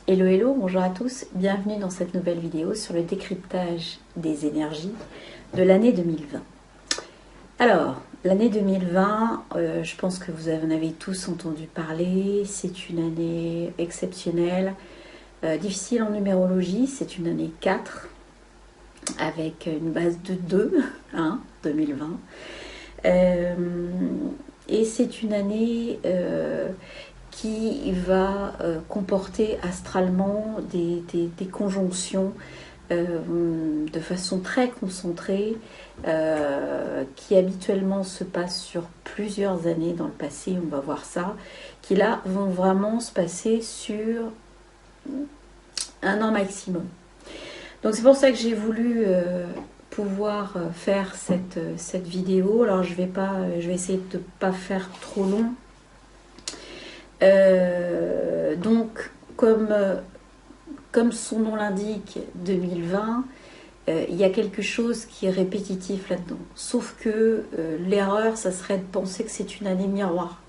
Hello hello, bonjour à tous, bienvenue dans cette nouvelle vidéo sur le décryptage des énergies de l'année 2020. Alors, l'année 2020, je pense que vous en avez tous entendu parler, c'est une année exceptionnelle, difficile en numérologie, c'est une année 4 avec une base de 2, 2020. Et c'est une année qui va comporter astralement des conjonctions de façon très concentrée qui habituellement se passent sur plusieurs années dans le passé, on va voir ça, qui là vont vraiment se passer sur un an maximum. Donc c'est pour ça que j'ai voulu pouvoir faire cette vidéo. Alors je vais essayer de ne pas faire trop long. Donc comme son nom l'indique, 2020, il y a quelque chose qui est répétitif là-dedans. Sauf que l'erreur, ça serait de penser que c'est une année miroir.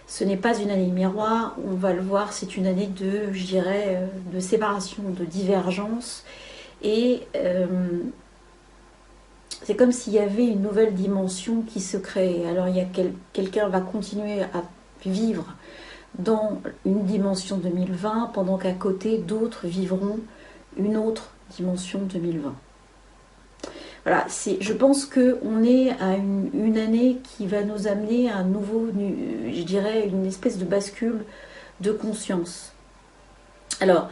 Ce n'est pas une année miroir, on va le voir, c'est une année de, je dirais, de séparation, de divergence. Et c'est comme s'il y avait une nouvelle dimension qui se crée. Alors quelqu'un va continuer à vivre dans une dimension 2020, pendant qu'à côté, d'autres vivront une autre dimension 2020. Voilà, je pense qu'on est à une année qui va nous amener à un nouveau, je dirais, une espèce de bascule de conscience. Alors,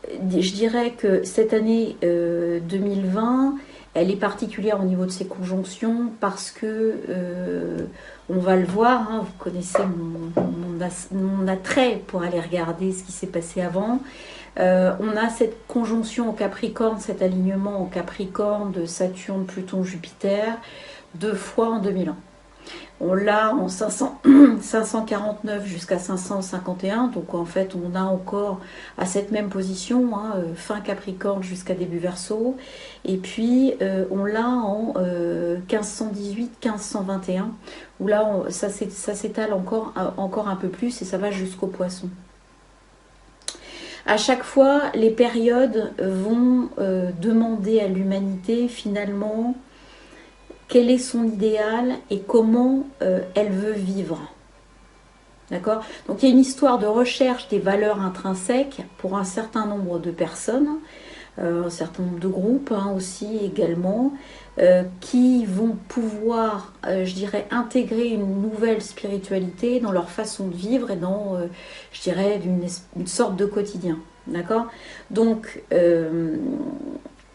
je dirais que cette année 2020, elle est particulière au niveau de ses conjonctions parce que, on va le voir, hein, vous connaissez mon attrait pour aller regarder ce qui s'est passé avant. On a cette conjonction en Capricorne, cet alignement en Capricorne de Saturne, Pluton, Jupiter, 2 fois en 2001. On l'a en 549 jusqu'à 551, donc en fait on a encore à cette même position, fin Capricorne jusqu'à début Verseau, et puis on l'a en 1518-1521, où là ça s'étale encore un peu plus et ça va jusqu'au Poisson. À chaque fois, les périodes vont demander à l'humanité finalement quel est son idéal et comment elle veut vivre. D'accord ? Donc il y a une histoire de recherche des valeurs intrinsèques pour un certain nombre de personnes, un certain nombre de groupes aussi également, qui vont pouvoir, je dirais, intégrer une nouvelle spiritualité dans leur façon de vivre et dans, je dirais, une sorte de quotidien. D'accord ? Donc,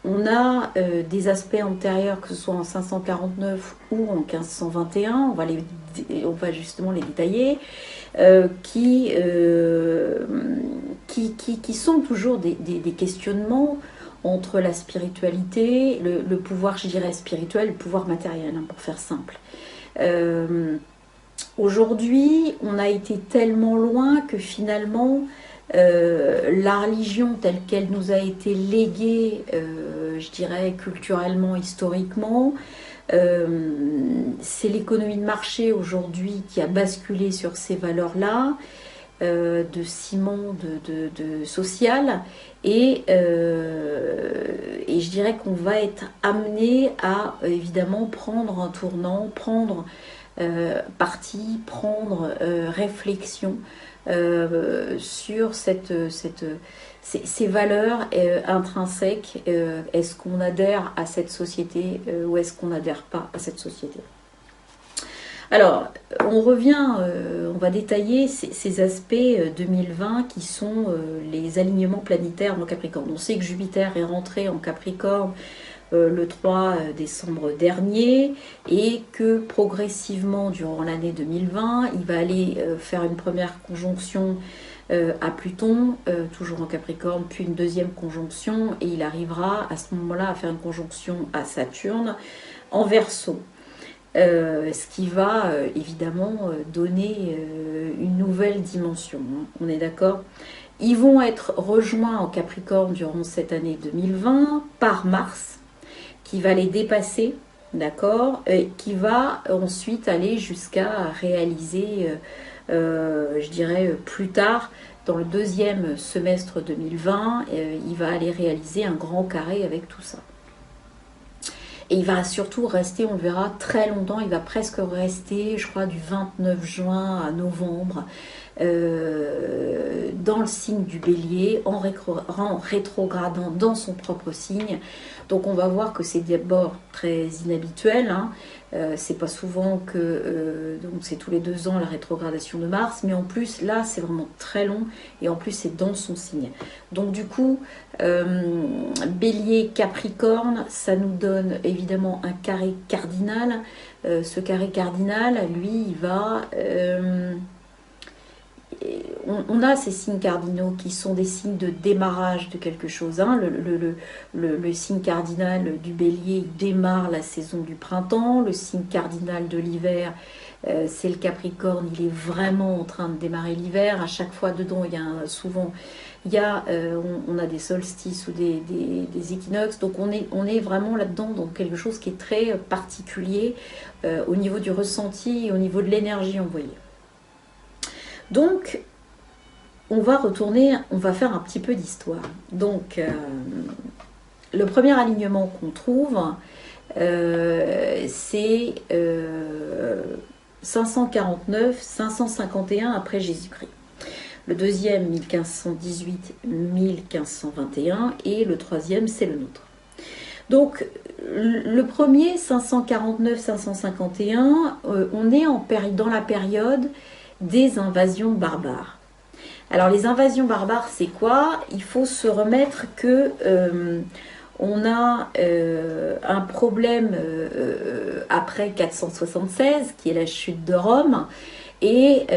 on a des aspects antérieurs, que ce soit en 549 ou en 1521, on va justement les détailler, qui sont toujours des questionnements entre la spiritualité, le pouvoir, je dirais, spirituel, le pouvoir matériel, pour faire simple. Aujourd'hui, on a été tellement loin que finalement, la religion telle qu'elle nous a été léguée, je dirais, culturellement, historiquement, c'est l'économie de marché aujourd'hui qui a basculé sur ces valeurs-là, de ciment, de social, et je dirais qu'on va être amené à évidemment prendre un tournant, prendre parti, prendre réflexion sur ces valeurs intrinsèques. Est-ce qu'on adhère à cette société ou est-ce qu'on n'adhère pas à cette société ? Alors, on revient, on va détailler ces aspects 2020 qui sont les alignements planétaires en Capricorne. On sait que Jupiter est rentré en Capricorne le 3 décembre dernier et que progressivement durant l'année 2020, il va aller faire une première conjonction à Pluton, toujours en Capricorne, puis une deuxième conjonction et il arrivera à ce moment-là à faire une conjonction à Saturne en Verseau. Ce qui va évidemment donner une nouvelle dimension, on est d'accord ? Ils vont être rejoints en Capricorne durant cette année 2020 par Mars, qui va les dépasser, d'accord, qui va ensuite aller jusqu'à réaliser, je dirais plus tard, dans le deuxième semestre 2020, il va aller réaliser un grand carré avec tout ça. Et il va surtout rester, on le verra, très longtemps. Il va presque rester, je crois, du 29 juin à novembre, dans le signe du Bélier, en rétrogradant dans son propre signe. Donc on va voir que c'est d'abord très inhabituel, hein. C'est pas souvent que donc c'est tous les 2 ans la rétrogradation de Mars, mais en plus là c'est vraiment très long et en plus c'est dans son signe. Donc du coup Bélier Capricorne, ça nous donne évidemment un carré cardinal. Ce carré cardinal, lui, il va on a ces signes cardinaux qui sont des signes de démarrage de quelque chose, hein. Le signe cardinal du Bélier, il démarre la saison du printemps. Le signe cardinal de l'hiver, c'est le Capricorne, il est vraiment en train de démarrer l'hiver. À chaque fois dedans, il y a souvent, on a des solstices ou des équinoxes. Donc on est vraiment là-dedans dans quelque chose qui est très particulier au niveau du ressenti et au niveau de l'énergie envoyée. Donc, on va faire un petit peu d'histoire. Donc, le premier alignement qu'on trouve, c'est 549-551 après Jésus-Christ. Le deuxième, 1518-1521, et le troisième, c'est le nôtre. Donc, le premier, 549-551, on est dans la période des invasions barbares. Alors les invasions barbares, c'est quoi? Il faut se remettre que on a un problème après 476, qui est la chute de Rome, et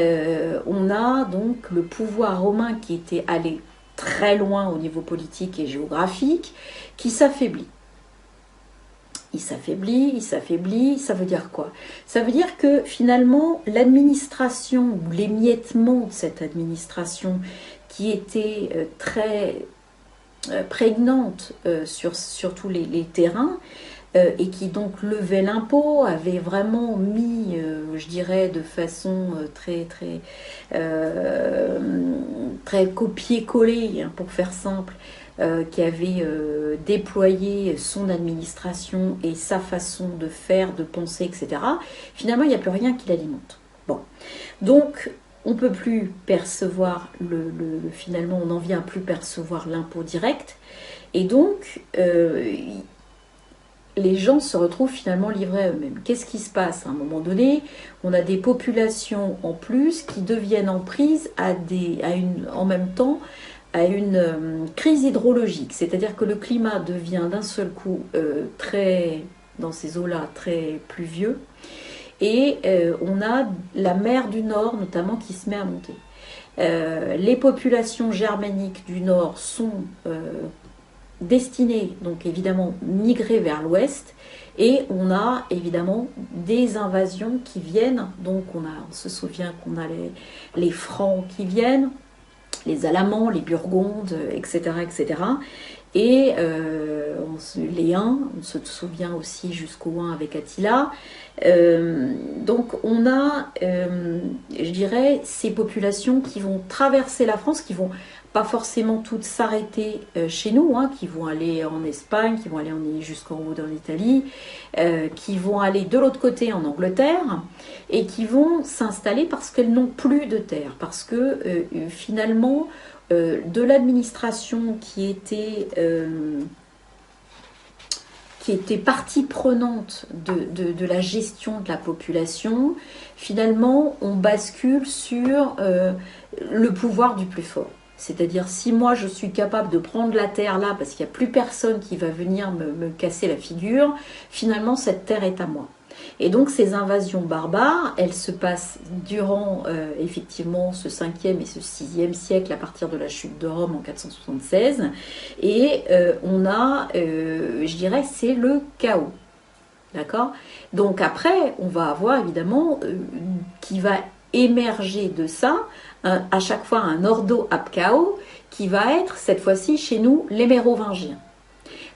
on a donc le pouvoir romain qui était allé très loin au niveau politique et géographique, qui s'affaiblit. Il s'affaiblit, ça veut dire quoi? Ça veut dire que finalement, l'administration ou l'émiettement de cette administration qui était très prégnante sur tous les terrains et qui donc levait l'impôt, avait vraiment mis, je dirais, de façon très copier-coller, hein, pour faire simple, qui avait déployé son administration et sa façon de faire, de penser, etc. Finalement, il n'y a plus rien qui l'alimente. Bon, donc on ne peut plus percevoir finalement, on n'en vient plus percevoir l'impôt direct, et donc les gens se retrouvent finalement livrés à eux-mêmes. Qu'est-ce qui se passe? À un moment donné, on a des populations en plus qui deviennent en prise en même temps à une crise hydrologique, c'est-à-dire que le climat devient d'un seul coup dans ces eaux-là, très pluvieux, et on a la mer du Nord notamment qui se met à monter. Les populations germaniques du Nord sont destinées, donc évidemment, migrer vers l'Ouest, et on a évidemment des invasions qui viennent, donc on se souvient qu'on a les Francs qui viennent, les Alamans, les Burgondes, etc. etc. Et les Huns, on se souvient aussi jusqu'aux Huns avec Attila. Donc on a, je dirais, ces populations qui vont traverser la France, qui vont pas forcément toutes s'arrêter chez nous, hein, qui vont aller en Espagne, qui vont aller jusqu'en haut dans l'Italie, qui vont aller de l'autre côté en Angleterre, et qui vont s'installer parce qu'elles n'ont plus de terre, parce que finalement, de l'administration qui était partie prenante de la gestion de la population, finalement on bascule sur le pouvoir du plus fort. C'est-à-dire, si moi je suis capable de prendre la terre là parce qu'il n'y a plus personne qui va venir me casser la figure, finalement cette terre est à moi. Et donc ces invasions barbares, elles se passent durant effectivement ce 5e et ce 6e siècle à partir de la chute de Rome en 476. Et on a, je dirais, c'est le chaos. D'accord? Donc après, on va avoir évidemment qui va émerger de ça, à chaque fois un ordo ab chaos, qui va être cette fois-ci chez nous les Mérovingiens.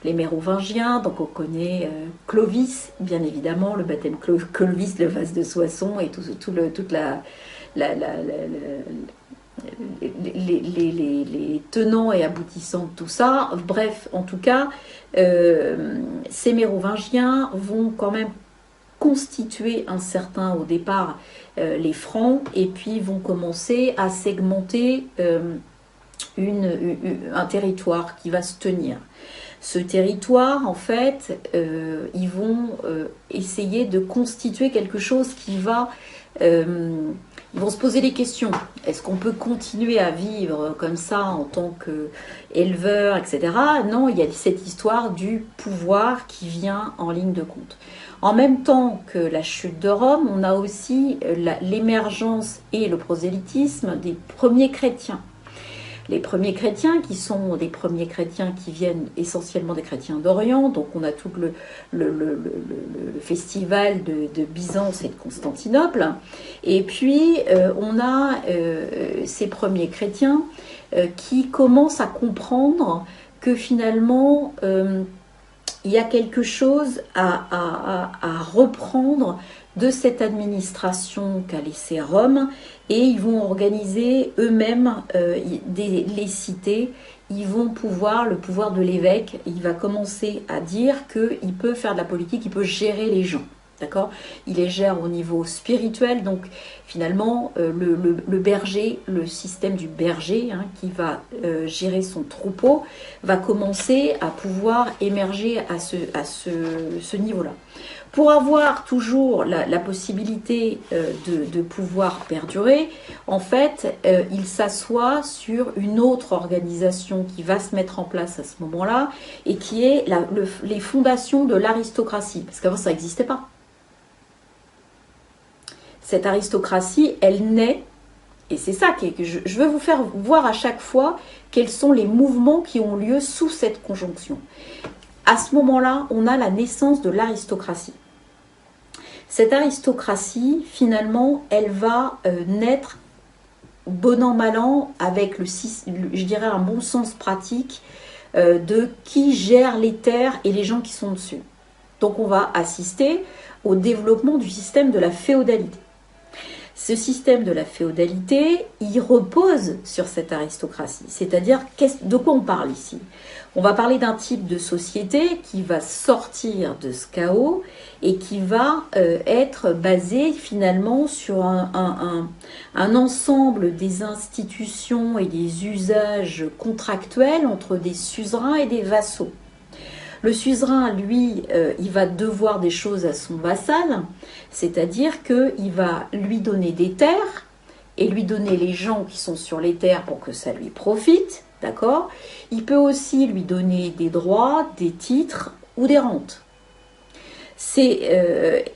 Les Mérovingiens, donc on connaît Clovis, bien évidemment, le baptême Clovis, le vase de Soissons et toute les tenants et aboutissants de tout ça. Bref, en tout cas, ces Mérovingiens vont quand même constituer un certain, au départ, les Francs, et puis vont commencer à segmenter un territoire qui va se tenir. Ce territoire, en fait, ils vont essayer de constituer quelque chose qui va... ils vont se poser des questions. Est-ce qu'on peut continuer à vivre comme ça en tant qu'éleveur, etc. Non, il y a cette histoire du pouvoir qui vient en ligne de compte. En même temps que la chute de Rome, on a aussi l'émergence et le prosélytisme des premiers chrétiens. Les premiers chrétiens qui sont des premiers chrétiens qui viennent essentiellement des chrétiens d'Orient, donc on a tout le festival de Byzance et de Constantinople, et puis on a ces premiers chrétiens qui commencent à comprendre que finalement il y a quelque chose à reprendre de cette administration qu'a laissée Rome, et ils vont organiser eux-mêmes les cités. Ils vont le pouvoir de l'évêque, il va commencer à dire qu'il peut faire de la politique, il peut gérer les gens. D'accord ? Il les gère au niveau spirituel, donc finalement le berger, le système du berger qui va gérer son troupeau, va commencer à pouvoir émerger à ce niveau-là. Pour avoir toujours la possibilité de pouvoir perdurer, en fait, il s'assoit sur une autre organisation qui va se mettre en place à ce moment-là, et qui est les fondations de l'aristocratie, parce qu'avant ça n'existait pas. Cette aristocratie, elle naît, et c'est ça que je veux vous faire voir à chaque fois quels sont les mouvements qui ont lieu sous cette conjonction. À ce moment-là, on a la naissance de l'aristocratie. Cette aristocratie, finalement, elle va naître bon an mal an avec je dirais un bon sens pratique de qui gère les terres et les gens qui sont dessus. Donc on va assister au développement du système de la féodalité. Ce système de la féodalité, il repose sur cette aristocratie. C'est-à-dire, de quoi on parle ici ? On va parler d'un type de société qui va sortir de ce chaos et qui va être basé finalement sur un ensemble des institutions et des usages contractuels entre des suzerains et des vassaux. Le suzerain, lui, il va devoir des choses à son vassal, c'est-à-dire qu'il va lui donner des terres et lui donner les gens qui sont sur les terres pour que ça lui profite, d'accord ? Il peut aussi lui donner des droits, des titres ou des rentes.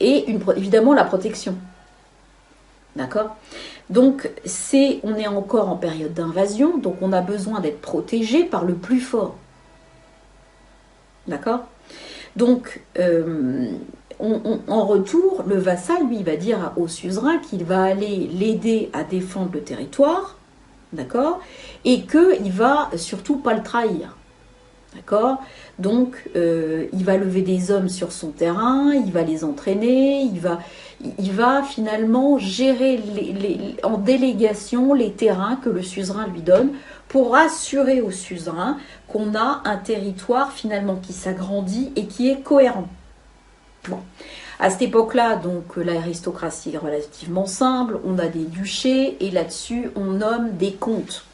Évidemment la protection, d'accord ? Donc on est encore en période d'invasion, donc on a besoin d'être protégé par le plus fort. D'accord ? Donc, en retour, le vassal, lui, va dire au suzerain qu'il va aller l'aider à défendre le territoire, d'accord ? Et qu'il va surtout pas le trahir, d'accord ? Donc, il va lever des hommes sur son terrain, il va les entraîner, il va finalement gérer en délégation les terrains que le suzerain lui donne, pour assurer au suzerain qu'on a un territoire finalement qui s'agrandit et qui est cohérent. Bon. À cette époque-là, donc l'aristocratie est relativement simple, on a des duchés et là-dessus on nomme des comtes,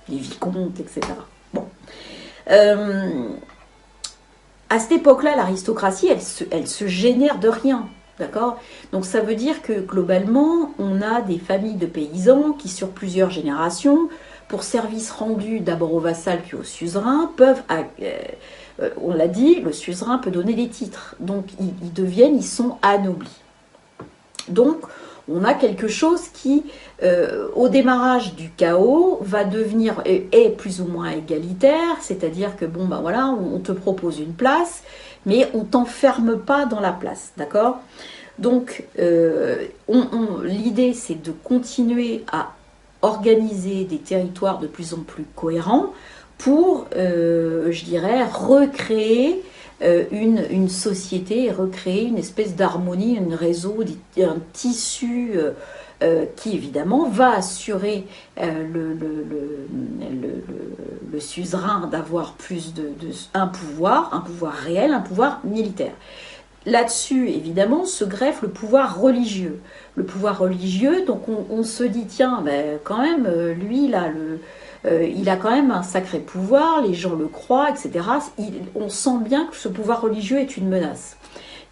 des vicomtes, etc. Bon. À cette époque-là, l'aristocratie, elle se génère de rien. D'accord ? Donc ça veut dire que globalement, on a des familles de paysans qui, sur plusieurs générations, pour services rendus d'abord au vassal puis au suzerain, on l'a dit, le suzerain peut donner des titres. Donc ils sont anoblis. Donc on a quelque chose qui, au démarrage du chaos, va devenir, est plus ou moins égalitaire, c'est-à-dire que bon, ben voilà, on te propose une place, mais on t'enferme pas dans la place, d'accord ? Donc l'idée, c'est de continuer à organiser des territoires de plus en plus cohérents pour, je dirais, recréer une société, recréer une espèce d'harmonie, un réseau, un tissu qui évidemment va assurer le suzerain d'avoir plus un pouvoir réel, un pouvoir militaire. Là-dessus, évidemment, se greffe le pouvoir religieux. Le pouvoir religieux, donc on se dit, tiens, ben, quand même, lui, là, il a quand même un sacré pouvoir, les gens le croient, etc. On sent bien que ce pouvoir religieux est une menace.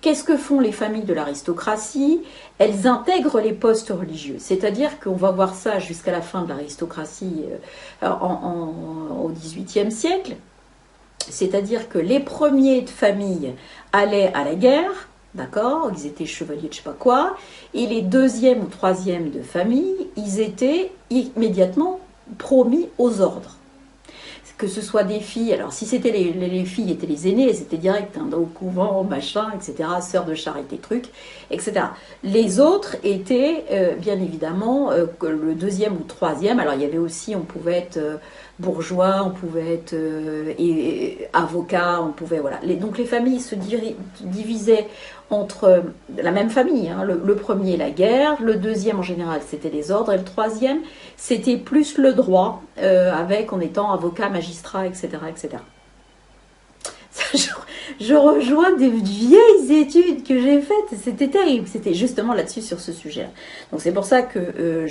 Qu'est-ce que font les familles de l'aristocratie? Elles intègrent les postes religieux. C'est-à-dire qu'on va voir ça jusqu'à la fin de l'aristocratie au XVIIIe siècle. C'est-à-dire que les premiers de famille allaient à la guerre, d'accord, ils étaient chevaliers de je sais pas quoi, et les deuxièmes ou troisièmes de famille, ils étaient immédiatement promis aux ordres. Que ce soit des filles, alors si c'était les filles étaient les aînées, c'était direct, hein, au couvent, machin, etc., sœurs de charité, trucs, etc. Les autres étaient, bien évidemment, le deuxième ou troisième, alors il y avait aussi, on pouvait être bourgeois, on pouvait être avocat, on pouvait, voilà. Donc les familles se divisaient entre la même famille, hein, le premier la guerre, le deuxième en général c'était les ordres, et le troisième c'était plus le droit, en étant avocat, magistrat, etc. etc. Je rejoins des vieilles études que j'ai faites, c'était terrible, c'était justement là-dessus sur ce sujet-là. Donc c'est pour ça que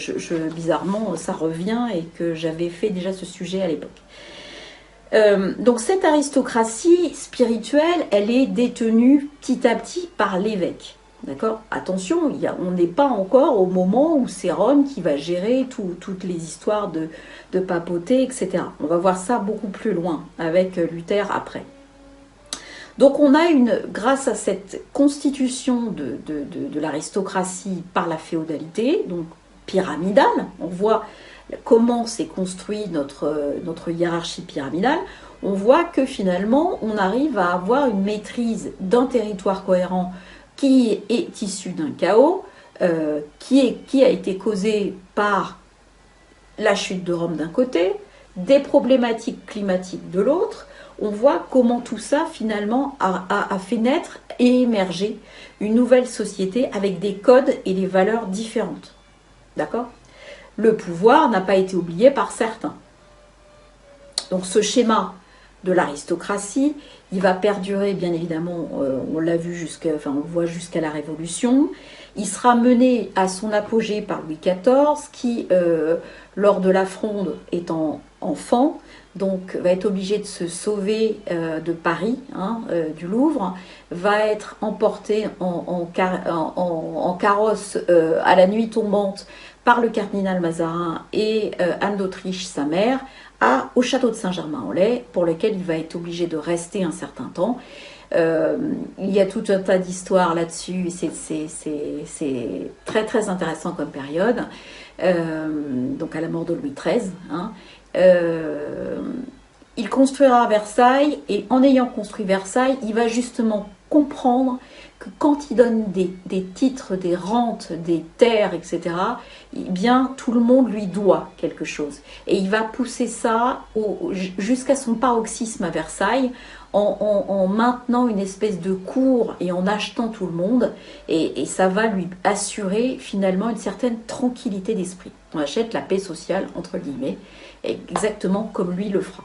bizarrement ça revient et que j'avais fait déjà ce sujet à l'époque. Donc cette aristocratie spirituelle, elle est détenue petit à petit par l'évêque. D'accord ? Attention, on n'est pas encore au moment où c'est Rome qui va gérer toutes les histoires de papauté, etc. On va voir ça beaucoup plus loin avec Luther après. Donc on a grâce à cette constitution de l'aristocratie par la féodalité, donc pyramidale, on voit comment s'est construit notre hiérarchie pyramidale, on voit que finalement on arrive à avoir une maîtrise d'un territoire cohérent qui est issu d'un chaos, qui a été causé par la chute de Rome d'un côté, des problématiques climatiques de l'autre. On voit comment tout ça finalement a fait naître et émerger une nouvelle société avec des codes et des valeurs différentes. D'accord ? Le pouvoir n'a pas été oublié par certains. Donc ce schéma de l'aristocratie, il va perdurer bien évidemment, on l'a vu on le voit jusqu'à la Révolution. Il sera mené à son apogée par Louis XIV qui, lors de la Fronde, étant enfant, donc va être obligé de se sauver de Paris, du Louvre, va être emporté en carrosse à la nuit tombante par le cardinal Mazarin et Anne d'Autriche, sa mère, au château de Saint-Germain-en-Laye, pour lequel il va être obligé de rester un certain temps. Il y a tout un tas d'histoires là-dessus, c'est très très intéressant comme période, donc à la mort de Louis XIII. Il construira Versailles, et en ayant construit Versailles, il va justement comprendre que quand il donne des titres, des rentes, des terres, etc., eh bien, tout le monde lui doit quelque chose. Et il va pousser ça jusqu'à son paroxysme à Versailles, en maintenant une espèce de cour et en achetant tout le monde. Et ça va lui assurer finalement une certaine tranquillité d'esprit. On achète la paix sociale, entre guillemets, exactement comme lui le fera.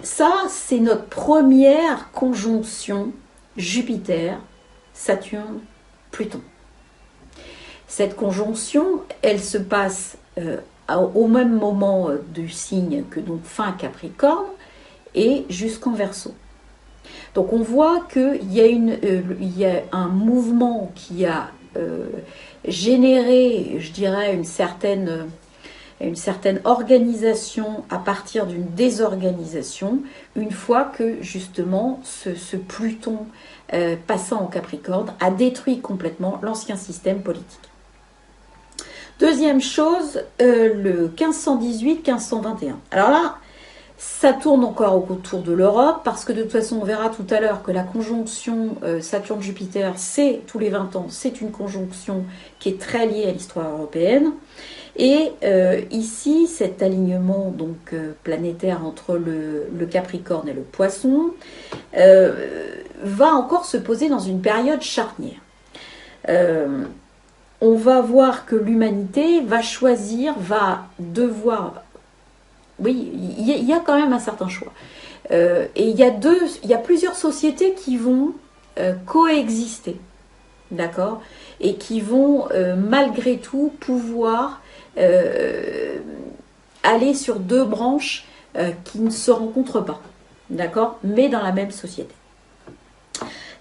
Ça, c'est notre première conjonction Jupiter, Saturne, Pluton. Cette conjonction, elle se passe au même moment du signe que donc fin Capricorne et jusqu'en Verseau. Donc on voit qu'il y a un mouvement qui a généré, je dirais, une certaine organisation à partir d'une désorganisation, une fois que justement ce Pluton passant en Capricorne a détruit complètement l'ancien système politique. Deuxième chose, le 1518-1521. Alors là, ça tourne encore autour de l'Europe, parce que de toute façon, on verra tout à l'heure que la conjonction Saturne-Jupiter, c'est tous les 20 ans, c'est une conjonction qui est très liée à l'histoire européenne. Et ici, cet alignement donc planétaire entre le Capricorne et le Poisson va encore se poser dans une période charnière. on va voir que l'humanité va choisir, va devoir... Oui, il y a quand même un certain choix. Et il y a plusieurs sociétés qui vont coexister, d'accord, et qui vont malgré tout pouvoir aller sur deux branches qui ne se rencontrent pas, d'accord, mais dans la même société.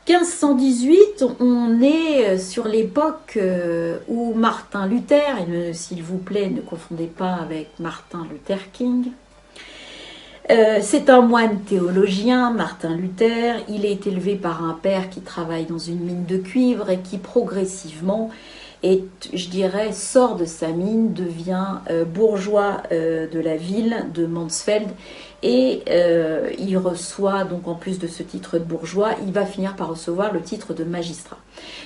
1518, on est sur l'époque où Martin Luther, et s'il vous plaît, ne confondez pas avec Martin Luther King, c'est un moine théologien, Martin Luther. Il est élevé par un père qui travaille dans une mine de cuivre et qui progressivement, je dirais, sort de sa mine, devient bourgeois de la ville de Mansfeld. Et il reçoit, donc en plus de ce titre de bourgeois, il va finir par recevoir le titre de magistrat.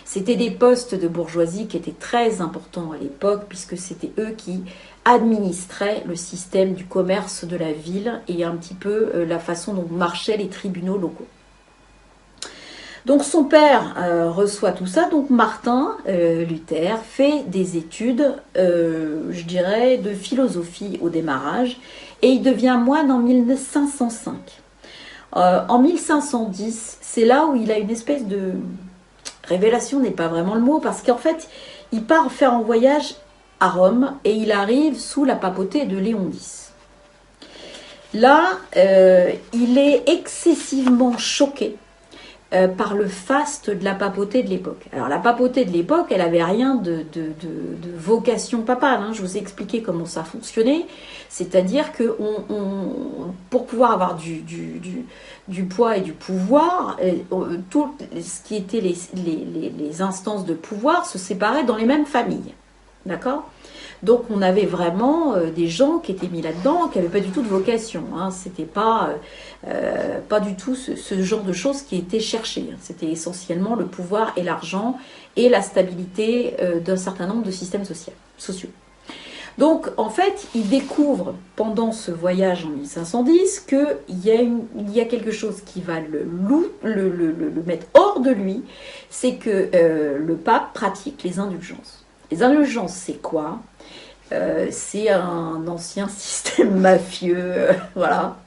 C'était des postes de bourgeoisie qui étaient très importants à l'époque, puisque c'était eux qui administraient le système du commerce de la ville et un petit peu la façon dont marchaient les tribunaux locaux. Donc son père reçoit tout ça, donc Martin Luther fait des études, je dirais, de philosophie au démarrage, et il devient moine en 1505. En 1510, c'est là où il a une espèce de révélation, n'est pas vraiment le mot, parce qu'en fait, il part faire un voyage à Rome et il arrive sous la papauté de Léon X. Là, il est excessivement choqué par le faste de la papauté de l'époque. Alors la papauté de l'époque, elle avait rien de vocation papale. Hein. Je vous ai expliqué comment ça fonctionnait. C'est-à-dire que pour pouvoir avoir du poids et du pouvoir, tout ce qui était les instances de pouvoir se séparaient dans les mêmes familles. D'accord ? Donc on avait vraiment des gens qui étaient mis là-dedans, qui n'avaient pas du tout de vocation. Hein. C'était pas du tout ce genre de choses qui étaient cherchées. C'était essentiellement le pouvoir et l'argent et la stabilité d'un certain nombre de systèmes sociaux. Donc en fait, il découvre pendant ce voyage en 1510 qu'il y a quelque chose qui va le mettre hors de lui, c'est que le pape pratique les indulgences. Les indulgences, c'est quoi ? C'est un ancien système mafieux, voilà,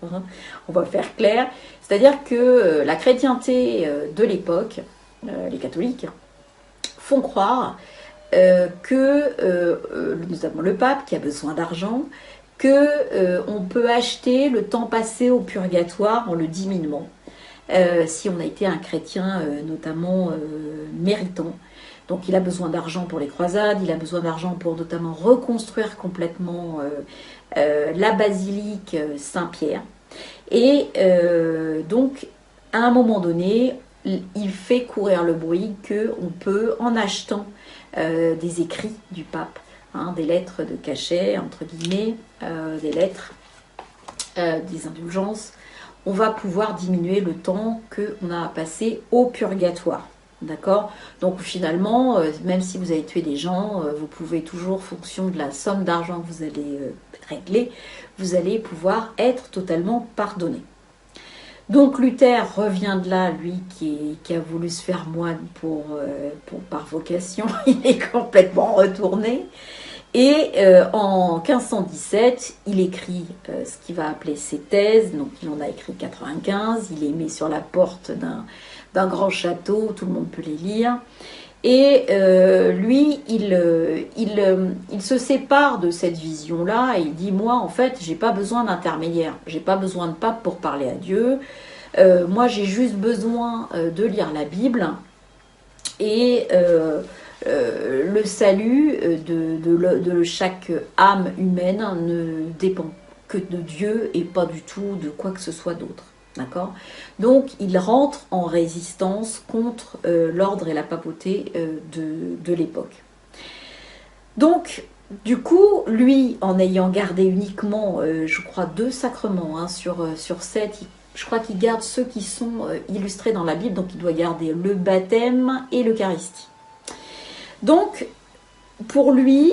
on va faire clair. C'est-à-dire que la chrétienté de l'époque, les catholiques, font croire que, notamment le pape qui a besoin d'argent, qu'on peut acheter le temps passé au purgatoire en le diminuant, si on a été un chrétien notamment méritant. Donc il a besoin d'argent pour les croisades, il a besoin d'argent pour notamment reconstruire complètement la basilique Saint-Pierre. Et donc à un moment donné, il fait courir le bruit qu'on peut, en achetant des écrits du pape, hein, des lettres de cachet, entre guillemets, des lettres, des indulgences, on va pouvoir diminuer le temps qu'on a à passer au purgatoire. D'accord ? Donc finalement, même si vous avez tué des gens, vous pouvez toujours, fonction de la somme d'argent que vous allez régler, vous allez pouvoir être totalement pardonné. Donc Luther revient de là, lui qui a voulu se faire moine par vocation, il est complètement retourné. Et en 1517, il écrit ce qu'il va appeler ses thèses, donc il en a écrit 95, il les met sur la porte d'un grand château, tout le monde peut les lire. Et lui, il se sépare de cette vision-là et il dit, moi, en fait, j'ai pas besoin d'intermédiaire, j'ai pas besoin de pape pour parler à Dieu. Moi, j'ai juste besoin de lire la Bible et le salut de chaque âme humaine ne dépend que de Dieu et pas du tout de quoi que ce soit d'autre. D'accord ? Donc il rentre en résistance contre l'ordre et la papauté de l'époque. Donc du coup, lui, en ayant gardé uniquement, je crois, 2 sacrements hein, sur 7, je crois qu'il garde ceux qui sont illustrés dans la Bible, donc il doit garder le baptême et l'Eucharistie. Donc, pour lui,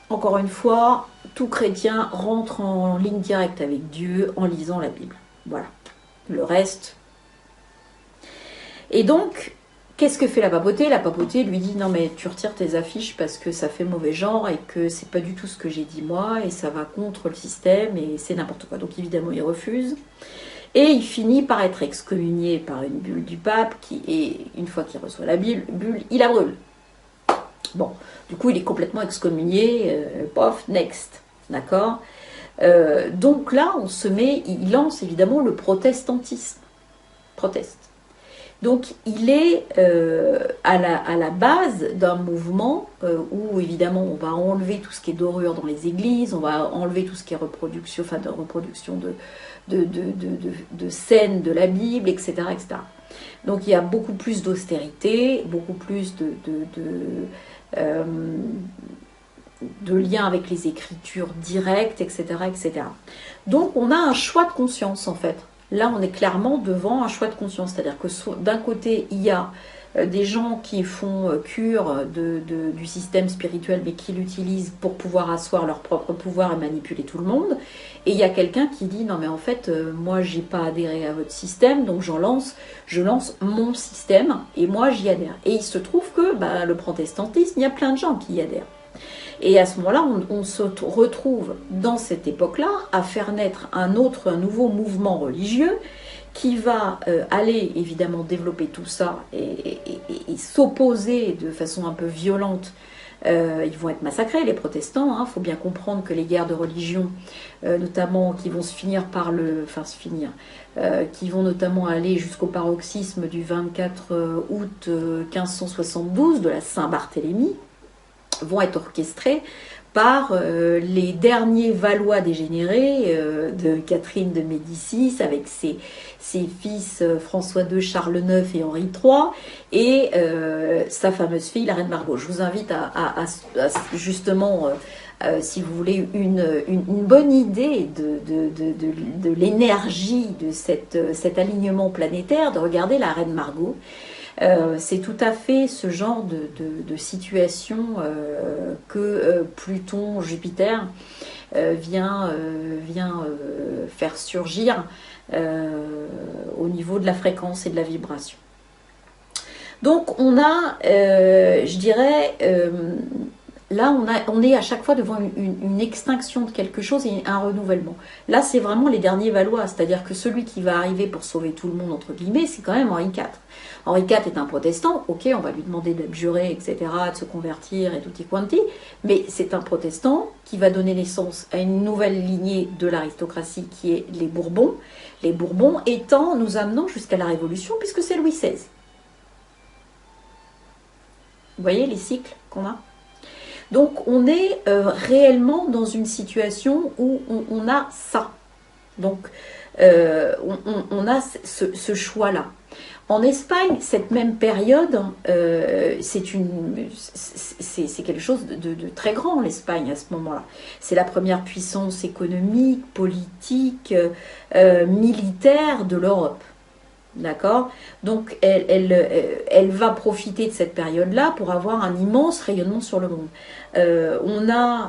encore une fois, tout chrétien rentre en ligne directe avec Dieu en lisant la Bible. Voilà. Le reste. Et donc, Qu'est-ce que fait la papauté? La papauté lui dit non mais tu retires tes affiches parce que ça fait mauvais genre et que c'est pas du tout ce que j'ai dit moi et ça va contre le système et c'est n'importe quoi. Donc évidemment il refuse et il finit par être excommunié par une bulle du pape et une fois qu'il reçoit la bulle, il la brûle. Bon, du coup il est complètement excommunié, pof, next, d'accord. Donc là il lance évidemment le protestantisme, proteste. Donc il est à la base d'un mouvement où évidemment on va enlever tout ce qui est dorure dans les églises, on va enlever tout ce qui est reproduction, enfin de reproduction de scènes de la Bible, etc., etc. Donc il y a beaucoup plus d'austérité, beaucoup plus de liens avec les écritures directes, etc., etc. Donc on a un choix de conscience en fait. Là, on est clairement devant un choix de conscience. C'est-à-dire que d'un côté, il y a des gens qui font cure du système spirituel, mais qui l'utilisent pour pouvoir asseoir leur propre pouvoir et manipuler tout le monde. Et il y a quelqu'un qui dit, non mais en fait, moi, j'ai pas adhéré à votre système, donc je lance mon système, et moi, j'y adhère. Et il se trouve que le protestantisme, il y a plein de gens qui y adhèrent. Et à ce moment-là, on se retrouve dans cette époque-là à faire naître un nouveau mouvement religieux qui va aller évidemment développer tout ça et s'opposer de façon un peu violente. Ils vont être massacrés, les protestants. Il faut bien comprendre que les guerres de religion, notamment qui vont se finir qui vont notamment aller jusqu'au paroxysme du 24 août 1572 de la Saint-Barthélemy, vont être orchestrés par les derniers Valois dégénérés de Catherine de Médicis avec ses fils François II, Charles IX et Henri III et sa fameuse fille, la reine Margot. Je vous invite à justement, si vous voulez, une bonne idée de l'énergie de cet alignement planétaire, de regarder la reine Margot. C'est tout à fait ce genre de situation que Pluton, Jupiter vient faire surgir au niveau de la fréquence et de la vibration. Donc on a, je dirais, là on est à chaque fois devant une extinction de quelque chose et un renouvellement. Là c'est vraiment les derniers Valois, c'est-à-dire que celui qui va arriver pour sauver tout le monde, entre guillemets, c'est quand même Henri IV. Henri IV est un protestant, ok, on va lui demander d'abjurer, etc., de se convertir et tutti quanti, mais c'est un protestant qui va donner naissance à une nouvelle lignée de l'aristocratie qui est les Bourbons. Les Bourbons étant, nous amenant jusqu'à la Révolution, puisque c'est Louis XVI. Vous voyez les cycles qu'on a ? Donc on est réellement dans une situation où on a ça. Donc on a ce choix-là. En Espagne, cette même période, c'est quelque chose de très grand, l'Espagne, à ce moment-là. C'est la première puissance économique, politique, militaire de l'Europe. D'accord ? Donc, elle va profiter de cette période-là pour avoir un immense rayonnement sur le monde. On a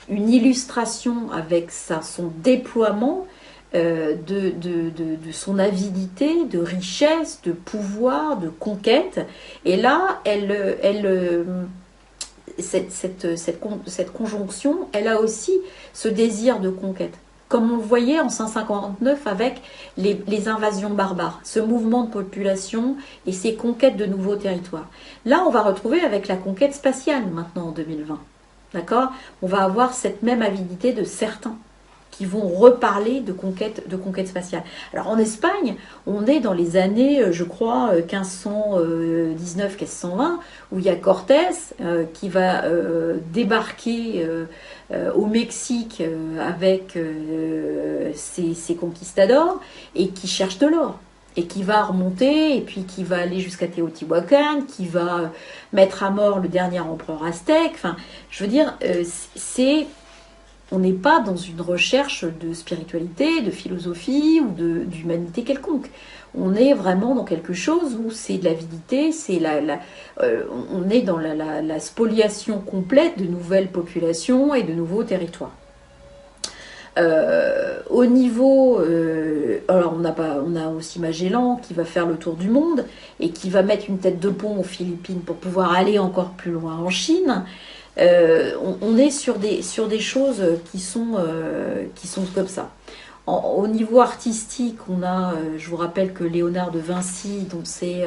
une illustration avec son déploiement de son avidité, de richesse, de pouvoir, de conquête. Et là, cette conjonction, elle a aussi ce désir de conquête. Comme on le voyait en 559 avec les invasions barbares, ce mouvement de population et ces conquêtes de nouveaux territoires. Là, on va retrouver avec la conquête spatiale maintenant en 2020. D'accord ? On va avoir cette même avidité de certains qui vont reparler de conquête spatiale. Alors en Espagne, on est dans les années, je crois, 1519-1520, où il y a Cortés qui va débarquer au Mexique avec ses conquistadors et qui cherche de l'or. Et qui va remonter, et puis qui va aller jusqu'à Teotihuacan, qui va mettre à mort le dernier empereur aztèque. Enfin, je veux dire, on n'est pas dans une recherche de spiritualité, de philosophie ou d'humanité quelconque. On est vraiment dans quelque chose où c'est de l'avidité, on est dans la spoliation complète de nouvelles populations et de nouveaux territoires. Au niveau, alors on a aussi Magellan qui va faire le tour du monde et qui va mettre une tête de pont aux Philippines pour pouvoir aller encore plus loin en Chine. On est sur des choses qui sont comme ça. Au niveau artistique, on a, je vous rappelle que Léonard de Vinci, dont c'est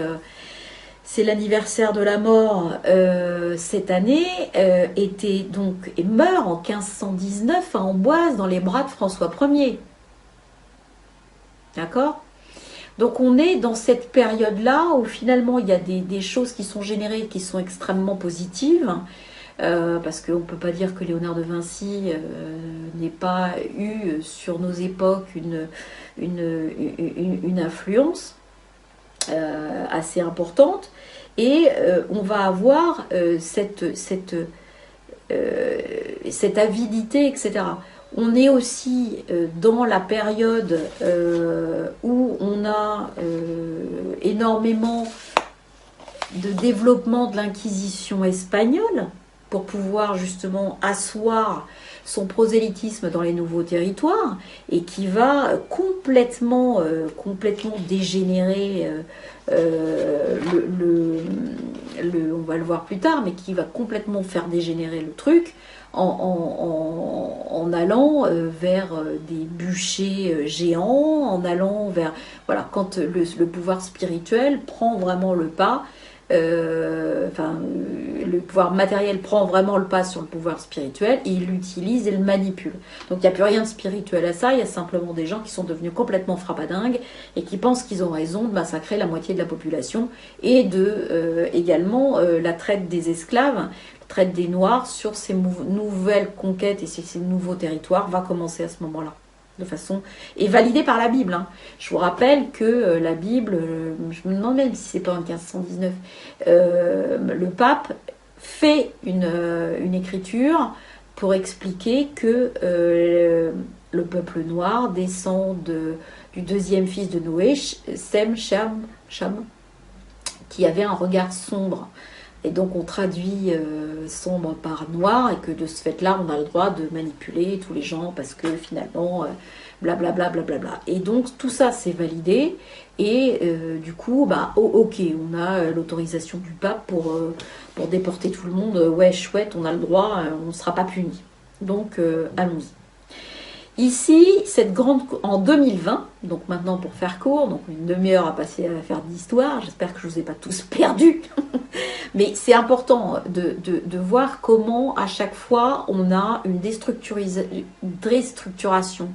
l'anniversaire de la mort cette année, et meurt en 1519 à Amboise dans les bras de François Ier. D'accord? Donc on est dans cette période-là où finalement il y a des choses qui sont générées, qui sont extrêmement positives, parce qu'on ne peut pas dire que Léonard de Vinci n'ait pas eu sur nos époques une influence assez importante. Et on va avoir cette avidité, etc. On est aussi dans la période où on a énormément de développement de l'Inquisition espagnole pour pouvoir justement asseoir son prosélytisme dans les nouveaux territoires et qui va complètement dégénérer on va le voir plus tard, mais qui va complètement faire dégénérer le truc en allant vers des bûchers géants, en allant vers... Voilà, quand le pouvoir spirituel prend vraiment le pas, le pouvoir matériel prend vraiment le pas sur le pouvoir spirituel et il l'utilise et le manipule. Donc il n'y a plus rien de spirituel à ça, il y a simplement des gens qui sont devenus complètement frappadingues et qui pensent qu'ils ont raison de massacrer la moitié de la population et également la traite des esclaves, la traite des Noirs sur ces nouvelles conquêtes et ces nouveaux territoires va commencer à ce moment-là. De façon et validée par la Bible. Hein. Je vous rappelle que la Bible, je me demande même si c'est pas en 1519, le pape fait une écriture pour expliquer que le peuple noir descend du deuxième fils de Noé, Sem, Cham, qui avait un regard sombre. Et donc on traduit sombre par noir et que de ce fait-là, on a le droit de manipuler tous les gens parce que finalement, blablabla, blablabla. Et donc tout ça, c'est validé. Et du coup, ok, on a l'autorisation du pape pour déporter tout le monde. Ouais, chouette, on a le droit, on ne sera pas puni. Donc allons-y. Ici, en 2020, donc maintenant pour faire court, donc une demi-heure à passer à faire d'histoire, j'espère que je ne vous ai pas tous perdus, mais c'est important de voir comment à chaque fois on a une déstructuration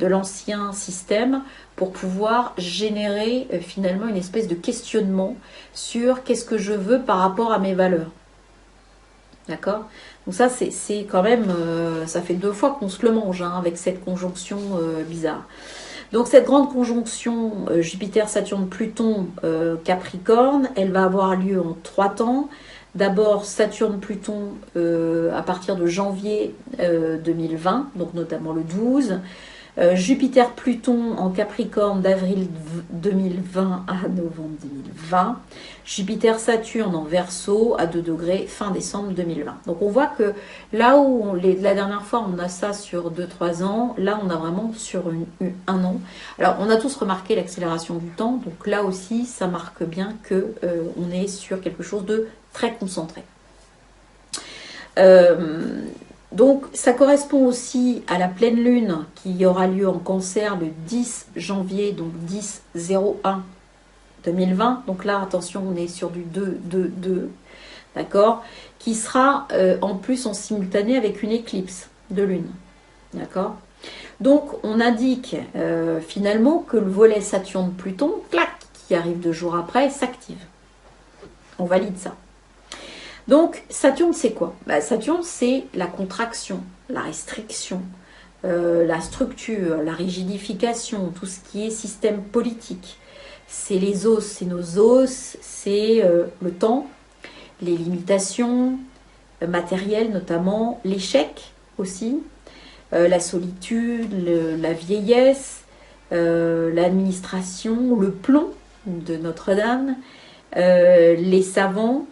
de l'ancien système pour pouvoir générer finalement une espèce de questionnement sur qu'est-ce que je veux par rapport à mes valeurs. D'accord ? Donc ça, c'est quand même, ça fait 2 fois qu'on se le mange hein, avec cette conjonction bizarre. Donc cette grande conjonction Jupiter, Saturne, Pluton, Capricorne, elle va avoir lieu en 3 temps. D'abord Saturne, Pluton à partir de janvier 2020, donc notamment le 12. Jupiter, Pluton en Capricorne d'avril 2020 à novembre 2020. Jupiter, Saturne en Verseau à 2 degrés fin décembre 2020. Donc on voit que là où la dernière fois on a ça sur 2-3 ans, là on a vraiment sur un an. Alors on a tous remarqué l'accélération du temps, donc là aussi ça marque bien que on est sur quelque chose de très concentré. Donc ça correspond aussi à la pleine lune qui aura lieu en Cancer le 10 janvier, donc 10-01 2020. Donc là, attention, on est sur du 2-2-2, d'accord, qui sera en plus en simultané avec une éclipse de lune, d'accord. Donc on indique finalement que le volet Saturne-Pluton, clac, qui arrive 2 jours après, s'active. On valide ça. Donc, Saturne, c'est quoi ? Saturne, c'est la contraction, la restriction, la structure, la rigidification, tout ce qui est système politique. C'est les os, c'est nos os, c'est le temps, les limitations matérielles notamment, l'échec aussi, la solitude, la vieillesse, l'administration, le plomb de Notre-Dame, les savants,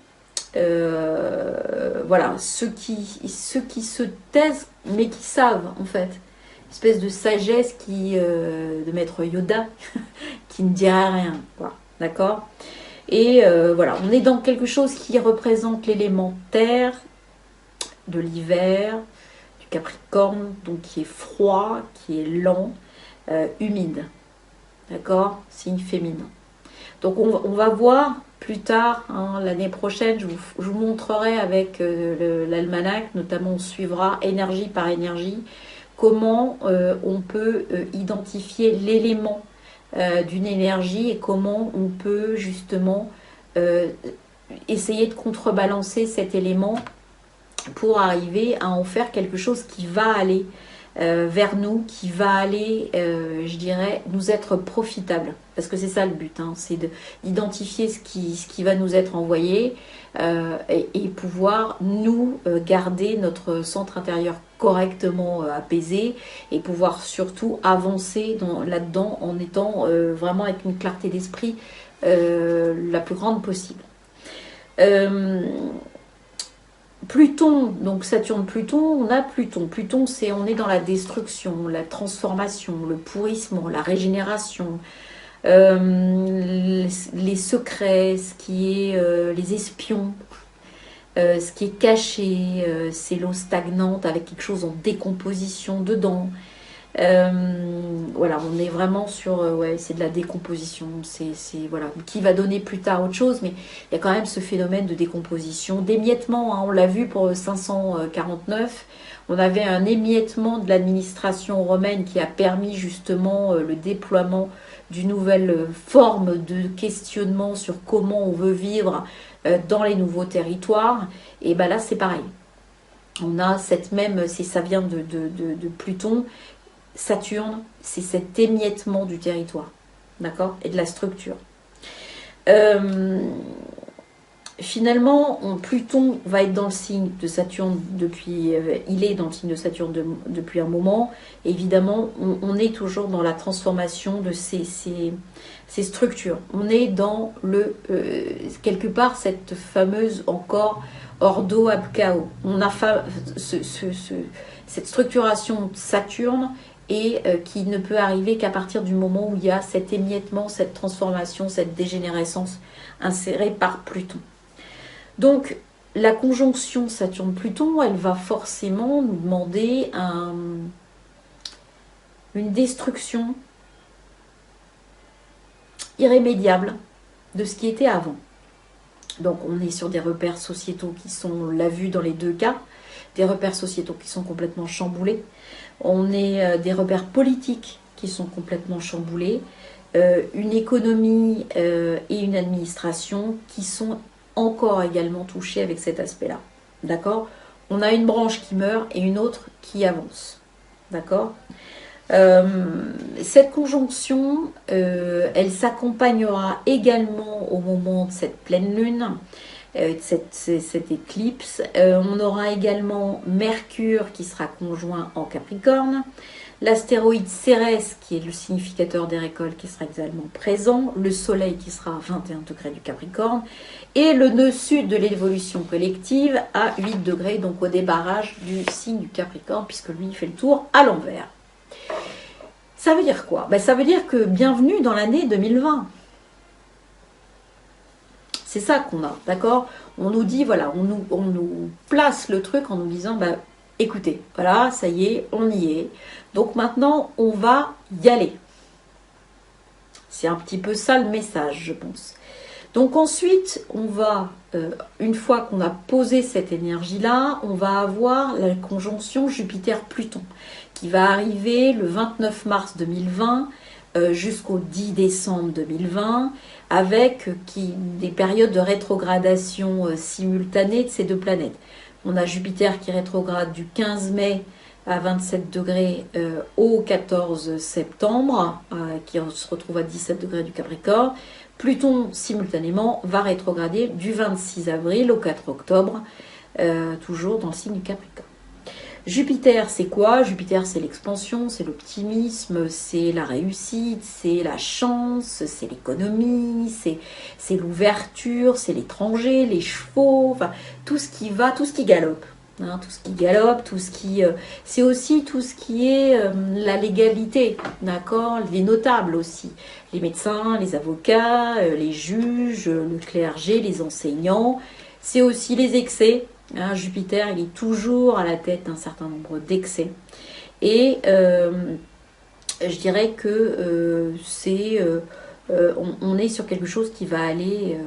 voilà, ceux qui se taisent mais qui savent en fait, espèce de sagesse de maître Yoda qui ne dirait rien, quoi. D'accord? Et voilà, on est dans quelque chose qui représente l'élément terre de l'hiver, du Capricorne, donc qui est froid, qui est lent, humide. D'accord? Signe féminin. Donc on va voir plus tard, hein, l'année prochaine, je vous montrerai avec l'almanach, notamment on suivra énergie par énergie, comment on peut identifier l'élément d'une énergie et comment on peut justement essayer de contrebalancer cet élément pour arriver à en faire quelque chose qui va aller vers nous, qui va aller, je dirais, nous être profitable. Parce que c'est ça le but, hein, c'est d'identifier ce qui va nous être envoyé et pouvoir nous garder notre centre intérieur correctement apaisé et pouvoir surtout avancer là-dedans en étant vraiment avec une clarté d'esprit la plus grande possible. Pluton, donc Saturne-Pluton, on a Pluton. Pluton, on est dans la destruction, la transformation, le pourrissement, la régénération, les secrets, ce qui est les espions, ce qui est caché, c'est l'eau stagnante avec quelque chose en décomposition dedans. Voilà, on est vraiment sur, ouais, c'est de la décomposition, voilà, qui va donner plus tard autre chose, mais il y a quand même ce phénomène de décomposition, d'émiettement, hein, on l'a vu pour 549, on avait un émiettement de l'administration romaine qui a permis justement le déploiement d'une nouvelle forme de questionnement sur comment on veut vivre dans les nouveaux territoires, et ben là c'est pareil. On a cette même, ça vient de Pluton. Saturne, c'est cet émiettement du territoire, d'accord, et de la structure. Finalement, Pluton va être dans le signe de Saturne il est dans le signe de Saturne depuis un moment. Évidemment, on est toujours dans la transformation de ces structures. On est dans quelque part cette fameuse encore ordo ab chaos. On a cette structuration de Saturne et qui ne peut arriver qu'à partir du moment où il y a cet émiettement, cette transformation, cette dégénérescence insérée par Pluton. Donc, la conjonction Saturne-Pluton, elle va forcément nous demander une destruction irrémédiable de ce qui était avant. Donc, on est sur des repères sociétaux qui sont, on l'a vu dans les deux cas, des repères sociétaux qui sont complètement chamboulés. On est des repères politiques qui sont complètement chamboulés, une économie et une administration qui sont encore également touchés avec cet aspect-là. D'accord? On a une branche qui meurt et une autre qui avance. D'accord? Cette conjonction, elle s'accompagnera également au moment de cette pleine lune, cette éclipse. On aura également Mercure qui sera conjoint en Capricorne, l'astéroïde Cérès qui est le significateur des récoltes qui sera également présent, le Soleil qui sera à 21 degrés du Capricorne et le nœud sud de l'évolution collective à 8 degrés, donc au débarrage du signe du Capricorne puisque lui il fait le tour à l'envers. Ça veut dire quoi? Ça veut dire que bienvenue dans l'année 2020. C'est ça qu'on a, d'accord? On nous dit, voilà, on nous place le truc en nous disant, écoutez, voilà, ça y est, on y est. Donc maintenant, on va y aller. C'est un petit peu ça le message, je pense. Donc ensuite, on va, une fois qu'on a posé cette énergie-là, on va avoir la conjonction Jupiter-Pluton qui va arriver le 29 mars 2020 jusqu'au 10 décembre 2020 avec des périodes de rétrogradation simultanée de ces deux planètes. On a Jupiter qui rétrograde du 15 mai à 27 degrés au 14 septembre, qui se retrouve à 17 degrés du Capricorne. Pluton, simultanément, va rétrograder du 26 avril au 4 octobre, toujours dans le signe du Capricorne. Jupiter, c'est quoi? Jupiter, c'est l'expansion, c'est l'optimisme, c'est la réussite, c'est la chance, c'est l'économie, c'est l'ouverture, c'est l'étranger, les chevaux, enfin, tout ce qui va, tout ce qui galope. hein, tout ce qui galope, tout ce qui... c'est aussi tout ce qui est la légalité, d'accord, les notables aussi, les médecins, les avocats, les juges, le clergé, les enseignants, c'est aussi les excès, hein, Jupiter, il est toujours à la tête d'un certain nombre d'excès, et je dirais que on est sur quelque chose qui va aller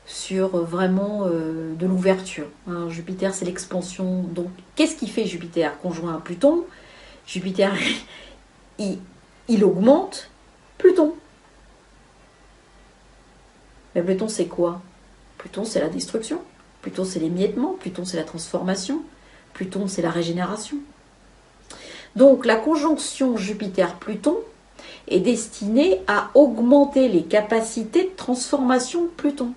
sur vraiment de l'ouverture. Hein. Jupiter, c'est l'expansion. Donc, qu'est-ce qui fait Jupiter conjoint à Pluton? Jupiter, il augmente Pluton. Mais Pluton, c'est quoi? Pluton, c'est la destruction. Pluton, c'est l'émiettement. Pluton, c'est la transformation. Pluton, c'est la régénération. Donc, la conjonction Jupiter-Pluton est destinée à augmenter les capacités de transformation de Pluton.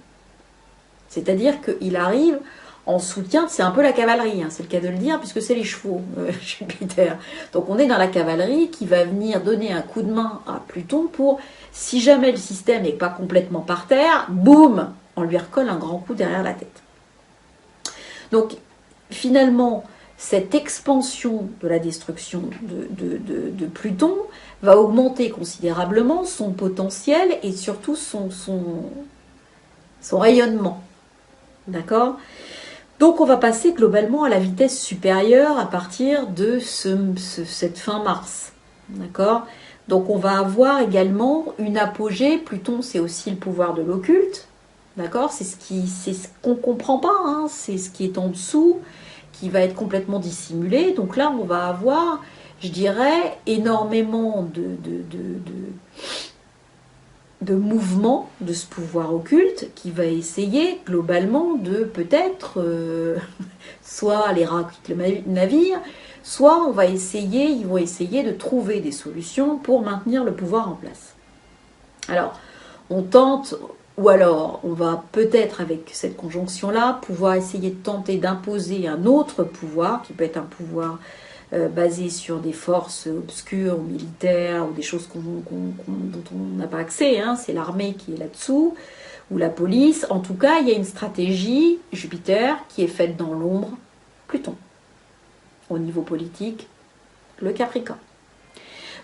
C'est-à-dire qu'il arrive en soutien, c'est un peu la cavalerie, hein, c'est le cas de le dire, puisque c'est les chevaux, Jupiter. Donc on est dans la cavalerie qui va venir donner un coup de main à Pluton pour, si jamais le système n'est pas complètement par terre, boum, on lui recolle un grand coup derrière la tête. Donc finalement, cette expansion de la destruction de Pluton va augmenter considérablement son potentiel et surtout son rayonnement. D'accord? Donc on va passer globalement à la vitesse supérieure à partir de cette fin mars. D'accord? Donc on va avoir également une apogée. Pluton, c'est aussi le pouvoir de l'occulte. D'accord? C'est ce qu'on ne comprend pas. Hein, c'est ce qui est en dessous, qui va être complètement dissimulé. Donc là, on va avoir, je dirais, énormément de mouvement de ce pouvoir occulte qui va essayer globalement de peut-être soit les rats quittent le navire, soit ils vont essayer de trouver des solutions pour maintenir le pouvoir en place. Alors, on tente, ou alors on va peut-être avec cette conjonction-là pouvoir essayer de tenter d'imposer un autre pouvoir, qui peut être un pouvoir basé sur des forces obscures ou militaires ou des choses dont on n'a pas accès, hein. C'est l'armée qui est là-dessous, ou la police. En tout cas, il y a une stratégie Jupiter qui est faite dans l'ombre, Pluton. Au niveau politique, le Capricorne.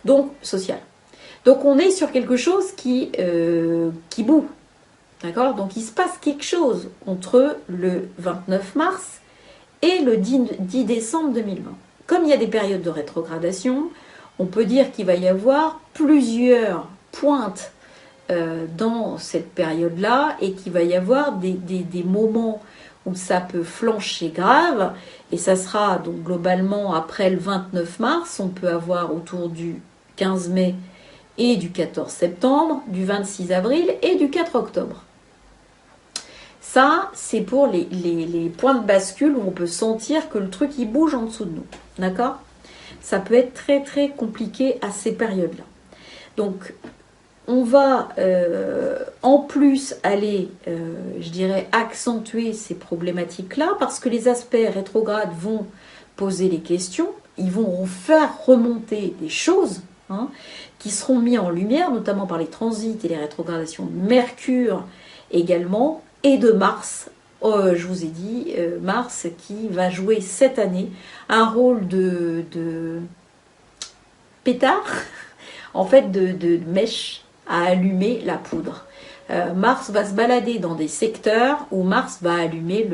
Donc, social. Donc, on est sur quelque chose qui boue. D'accord? Donc, il se passe quelque chose entre le 29 mars et le 10 décembre 2020. Comme il y a des périodes de rétrogradation, on peut dire qu'il va y avoir plusieurs pointes dans cette période-là et qu'il va y avoir des moments où ça peut flancher grave, et ça sera donc globalement après le 29 mars, on peut avoir autour du 15 mai et du 14 septembre, du 26 avril et du 4 octobre. Ça, c'est pour les points de bascule où on peut sentir que le truc il bouge en dessous de nous. D'accord? Ça peut être très très compliqué à ces périodes-là. Donc, on va en plus aller, je dirais, accentuer ces problématiques-là parce que les aspects rétrogrades vont poser les questions, ils vont faire remonter des choses hein, qui seront mises en lumière, notamment par les transits et les rétrogradations de Mercure également, et de Mars. Je vous ai dit, Mars qui va jouer cette année un rôle de pétard, en fait de mèche à allumer la poudre. Mars va se balader dans des secteurs où Mars va allumer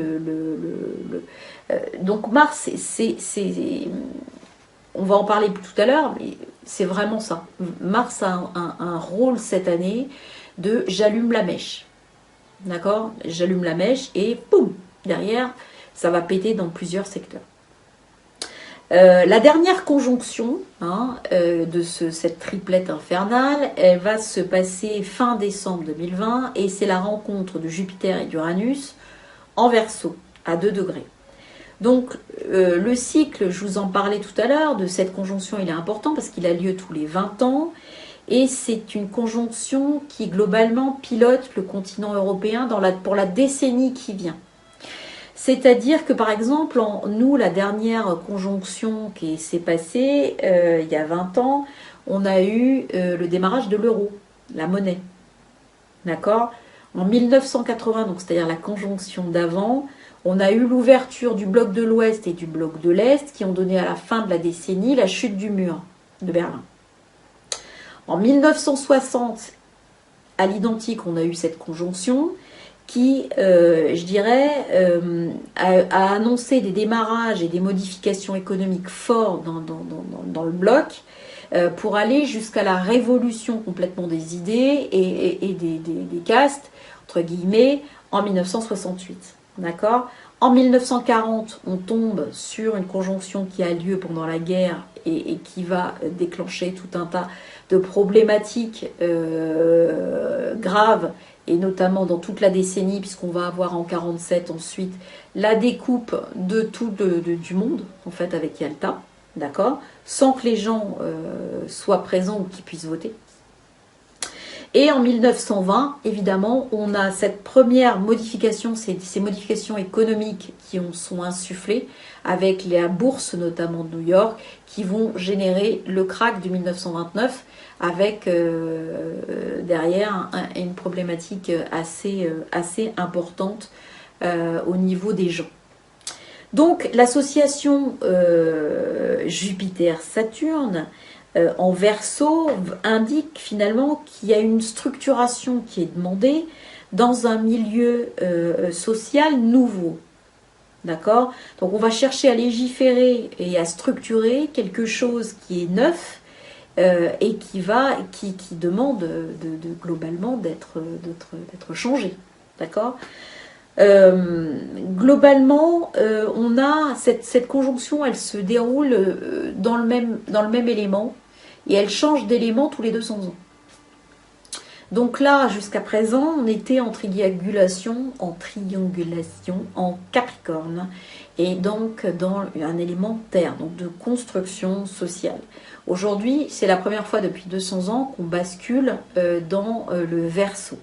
donc Mars, on va en parler tout à l'heure, mais c'est vraiment ça. Mars a un rôle cette année de j'allume la mèche. D'accord? J'allume la mèche et poum, derrière, ça va péter dans plusieurs secteurs. La dernière conjonction de cette triplette infernale, elle va se passer fin décembre 2020 et c'est la rencontre de Jupiter et d'Uranus en Verseau, à 2 degrés. Donc le cycle, je vous en parlais tout à l'heure, de cette conjonction, il est important parce qu'il a lieu tous les 20 ans. Et c'est une conjonction qui globalement pilote le continent européen pour la décennie qui vient. C'est-à-dire que par exemple, nous, la dernière conjonction qui s'est passée il y a 20 ans, on a eu le démarrage de l'euro, la monnaie. D'accord? En 1980, donc c'est-à-dire la conjonction d'avant, On a eu l'ouverture du bloc de l'Ouest et du bloc de l'Est qui ont donné à la fin de la décennie la chute du mur de Berlin. En 1960, à l'identique, on a eu cette conjonction qui, je dirais, a annoncé des démarrages et des modifications économiques forts dans le bloc pour aller jusqu'à la révolution complètement des idées et des castes, entre guillemets, en 1968. D'accord ? En 1940, on tombe sur une conjonction qui a lieu pendant la guerre et qui va déclencher tout un tas de problématiques graves, et notamment dans toute la décennie, puisqu'on va avoir en 1947 ensuite la découpe de tout du monde, en fait, avec Yalta, d'accord, sans que les gens soient présents ou qu'ils puissent voter. Et en 1920, évidemment, on a cette première modification, ces modifications économiques qui sont insufflées avec la bourse, notamment de New York, qui vont générer le krach de 1929 avec derrière une problématique assez importante au niveau des gens. Donc l'association Jupiter-Saturne en Verseau indique finalement qu'il y a une structuration qui est demandée dans un milieu social nouveau. D'accord ? Donc on va chercher à légiférer et à structurer quelque chose qui est neuf et qui demande globalement d'être changé. D'accord ? Globalement, on a cette conjonction, elle se déroule dans le même élément et elle change d'élément tous les 200 ans. Donc là, jusqu'à présent, on était en triangulation en Capricorne et donc dans un élément terre, donc de construction sociale. Aujourd'hui, c'est la première fois depuis 200 ans qu'on bascule dans le Verseau.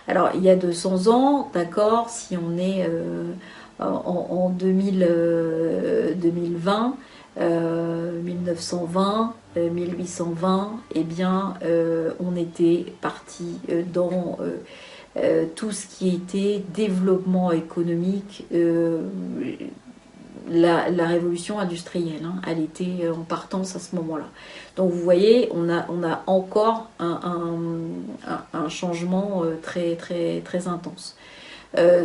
Alors, il y a 200 ans, d'accord, si on est en 2020, 1920, 1820, eh bien, on était parti dans tout ce qui était développement économique, la révolution industrielle, hein, elle était en partance à ce moment-là. Donc vous voyez, on a encore un changement très intense.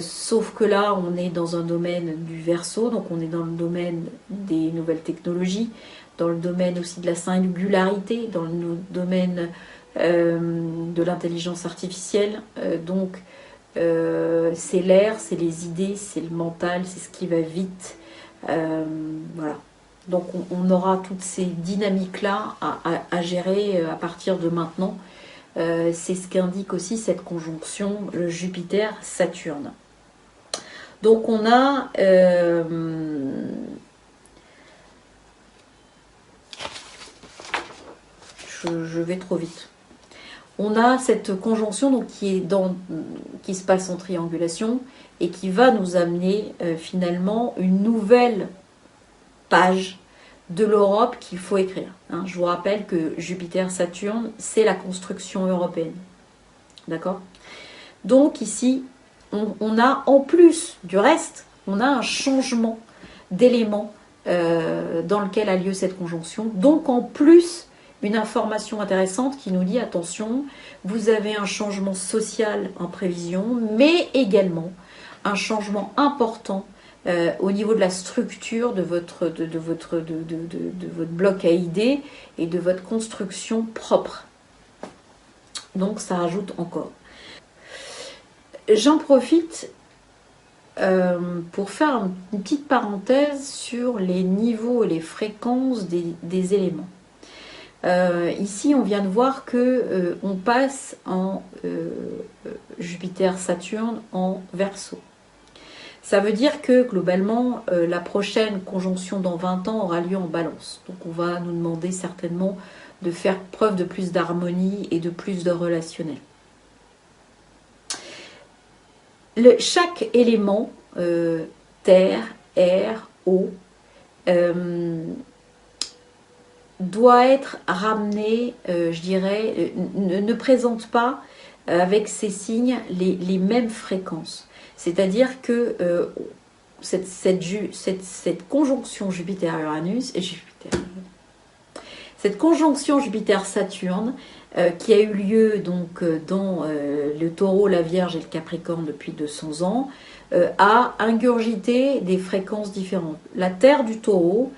Sauf que là, on est dans un domaine du Verseau, donc on est dans le domaine des nouvelles technologies, dans le domaine aussi de la singularité, dans le domaine de l'intelligence artificielle. Donc c'est l'air, c'est les idées, c'est le mental, c'est ce qui va vite. Voilà. Donc on aura toutes ces dynamiques-là à gérer à partir de maintenant. C'est ce qu'indique aussi cette conjonction le Jupiter-Saturne. Donc on a je vais trop vite. On a cette conjonction donc, qui se passe en triangulation et qui va nous amener finalement une nouvelle page de l'Europe qu'il faut écrire. Hein. Je vous rappelle que Jupiter-Saturne, c'est la construction européenne. D'accord ? Donc ici, on a, en plus du reste, on a un changement d'éléments dans lequel a lieu cette conjonction. Donc en plus, une information intéressante qui nous dit, attention, vous avez un changement social en prévision, mais également un changement important au niveau de la structure de votre bloc à idées et de votre construction propre. Donc ça rajoute encore. J'en profite pour faire une petite parenthèse sur les niveaux et les fréquences des éléments. Ici, on vient de voir que on passe en Jupiter-Saturne en Verseau. Ça veut dire que globalement, la prochaine conjonction dans 20 ans aura lieu en Balance. Donc on va nous demander certainement de faire preuve de plus d'harmonie et de plus de relationnel. Chaque élément, terre, air, eau, doit être ramené, je dirais, ne présente pas avec ces signes les mêmes fréquences. C'est-à-dire que cette conjonction Jupiter-Uranus et cette conjonction Jupiter-Saturne qui a eu lieu donc dans le Taureau, la Vierge et le Capricorne depuis 200 ans, a ingurgité des fréquences différentes. La Terre du Taureau,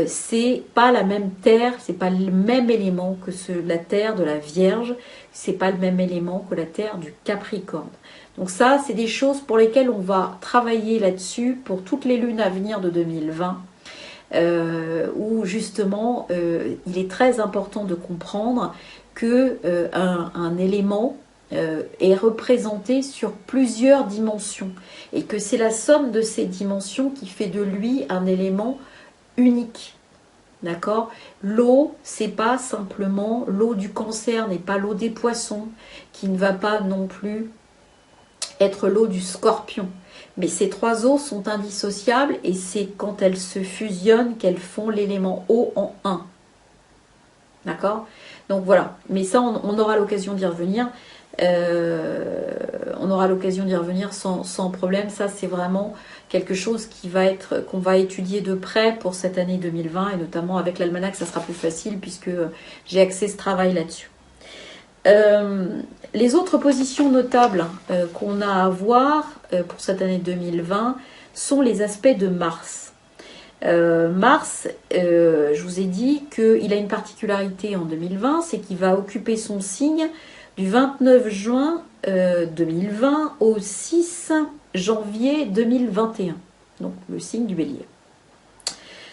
c'est pas la même Terre, c'est pas le même élément que la Terre de la Vierge, c'est pas le même élément que la Terre du Capricorne. Donc ça, c'est des choses pour lesquelles on va travailler là-dessus pour toutes les lunes à venir de 2020. Où justement il est très important de comprendre que un élément est représenté sur plusieurs dimensions et que c'est la somme de ces dimensions qui fait de lui un élément unique. D'accord? L'eau, c'est pas simplement l'eau du Cancer, n'est pas l'eau des Poissons, qui ne va pas non plus être l'eau du Scorpion. Mais ces trois eaux sont indissociables et c'est quand elles se fusionnent qu'elles font l'élément eau en un. D'accord? Donc voilà. Mais ça, on aura l'occasion d'y revenir. On aura l'occasion d'y revenir sans problème. Ça, c'est vraiment quelque chose qu'on va étudier de près pour cette année 2020 et notamment avec l'almanach, ça sera plus facile puisque j'ai axé ce travail là-dessus. Les autres positions notables qu'on a à voir pour cette année 2020 sont les aspects de Mars. Mars, je vous ai dit qu'il a une particularité en 2020, c'est qu'il va occuper son signe du 29 juin 2020 au 6 janvier 2021, donc le signe du Bélier.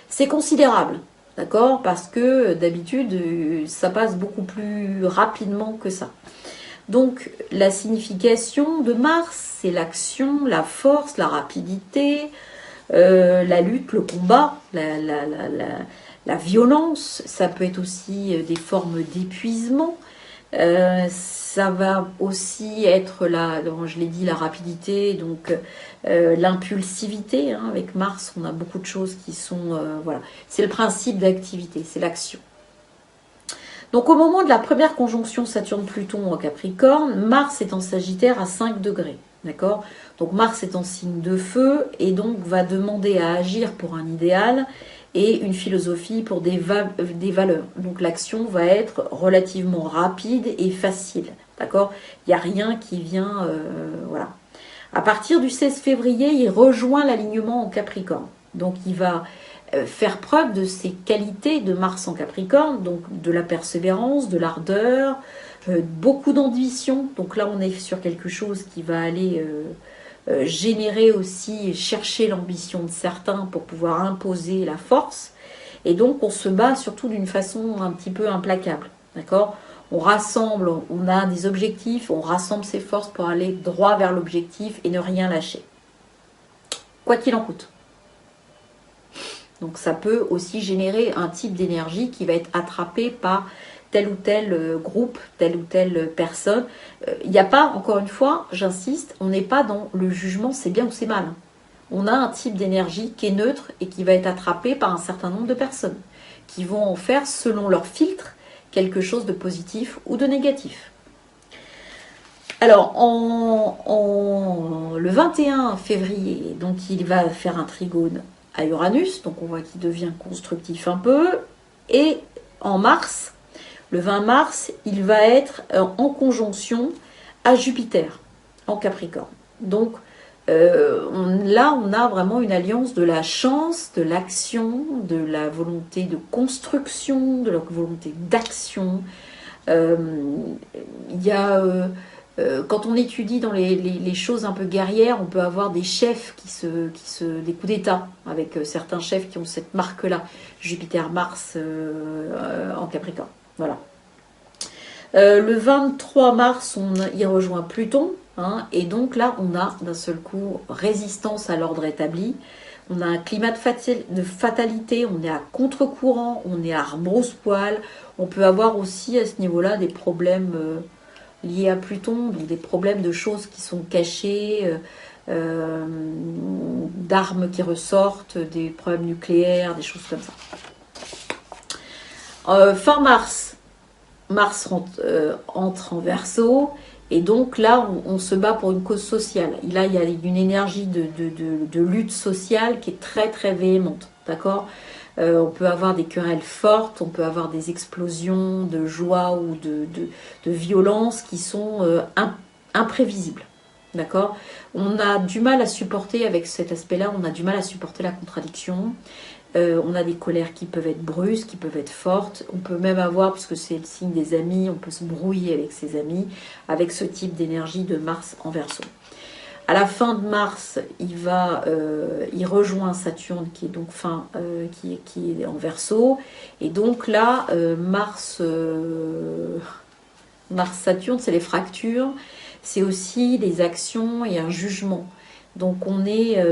C'est considérable. D'accord? Parce que d'habitude, ça passe beaucoup plus rapidement que ça. Donc, la signification de Mars, c'est l'action, la force, la rapidité, la lutte, le combat, la violence. Ça peut être aussi des formes d'épuisement. Ça va aussi être, je l'ai dit, la rapidité, donc l'impulsivité. Hein, avec Mars, on a beaucoup de choses qui sont... voilà, c'est le principe d'activité, c'est l'action. Donc au moment de la première conjonction Saturne-Pluton en Capricorne, Mars est en Sagittaire à 5 degrés. D'accord? Donc Mars est en signe de feu et donc va demander à agir pour un idéal et une philosophie pour des valeurs. Donc l'action va être relativement rapide et facile. D'accord? Il n'y a rien qui vient... voilà. À partir du 16 février, il rejoint l'alignement en Capricorne. Donc il va faire preuve de ses qualités de Mars en Capricorne, donc de la persévérance, de l'ardeur, beaucoup d'ambition. Donc là, on est sur quelque chose qui va aller générer aussi, chercher l'ambition de certains pour pouvoir imposer la force. Et donc, on se bat surtout d'une façon un petit peu implacable. D'accord? On rassemble, on a des objectifs, on rassemble ses forces pour aller droit vers l'objectif et ne rien lâcher. Quoi qu'il en coûte. Donc ça peut aussi générer un type d'énergie qui va être attrapé par tel ou tel groupe, telle ou telle personne. Il n'y a pas, encore une fois, j'insiste, on n'est pas dans le jugement, c'est bien ou c'est mal. On a un type d'énergie qui est neutre et qui va être attrapé par un certain nombre de personnes qui vont en faire, selon leur filtre, quelque chose de positif ou de négatif. Alors, le 21 février, donc il va faire un trigone à Uranus, donc on voit qu'il devient constructif un peu, et en mars, le 20 mars, il va être en conjonction à Jupiter, en Capricorne. Donc là, on a vraiment une alliance de la chance, de l'action, de la volonté de construction, de la volonté d'action. Il y a... quand on étudie dans les choses un peu guerrières, on peut avoir des chefs des coups d'état, avec certains chefs qui ont cette marque-là, Jupiter-Mars en Capricorne. Voilà. Le 23 mars, il rejoint Pluton, hein, et donc là, on a d'un seul coup résistance à l'ordre établi. On a un climat de fatalité, on est à contre-courant, on est à rebrousse-poil. On peut avoir aussi à ce niveau-là des problèmes... liés à Pluton, donc des problèmes de choses qui sont cachées, d'armes qui ressortent, des problèmes nucléaires, des choses comme ça. Fin mars, Mars entre en Verseau, et donc là, on se bat pour une cause sociale. Et là, il y a une énergie de lutte sociale qui est très très véhémente, d'accord. On peut avoir des querelles fortes, on peut avoir des explosions de joie ou de violence qui sont imprévisibles, d'accord. On a du mal à supporter, avec cet aspect-là, on a du mal à supporter la contradiction. On a des colères qui peuvent être brusques, qui peuvent être fortes. On peut même avoir, puisque c'est le signe des amis, on peut se brouiller avec ses amis, avec ce type d'énergie de Mars en Verseau. À la fin de Mars, il rejoint Saturne, qui est donc qui est en Verseau. Et donc là, Mars-Saturne, c'est les fractures, c'est aussi les actions et un jugement. Donc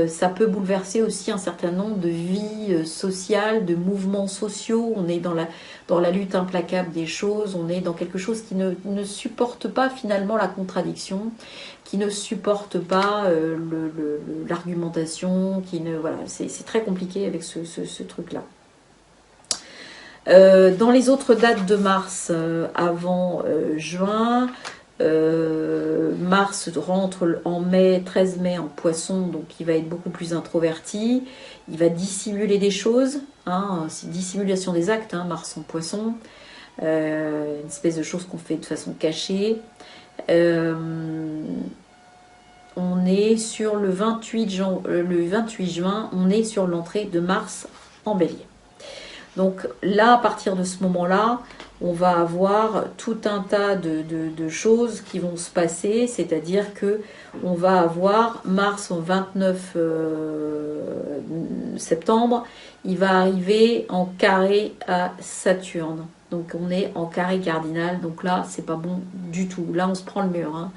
ça peut bouleverser aussi un certain nombre de vies sociales, de mouvements sociaux. On est dans la lutte implacable des choses. On est dans quelque chose qui ne supporte pas finalement la contradiction, qui ne supporte pas l'argumentation, voilà, c'est très compliqué avec ce truc-là. Dans les autres dates de Mars avant juin, Mars rentre en mai, 13 mai en Poisson, donc il va être beaucoup plus introverti, il va dissimuler des choses, c'est dissimulation des actes, Mars en Poisson, une espèce de chose qu'on fait de façon cachée. On est sur le 28 juin, on est sur l'entrée de Mars en Bélier. Donc là, à partir de ce moment-là, on va avoir tout un tas de choses qui vont se passer, c'est-à-dire que on va avoir Mars au 29 septembre, il va arriver en carré à Saturne. Donc on est en carré cardinal, donc là, c'est pas bon du tout. Là, on se prend le mur.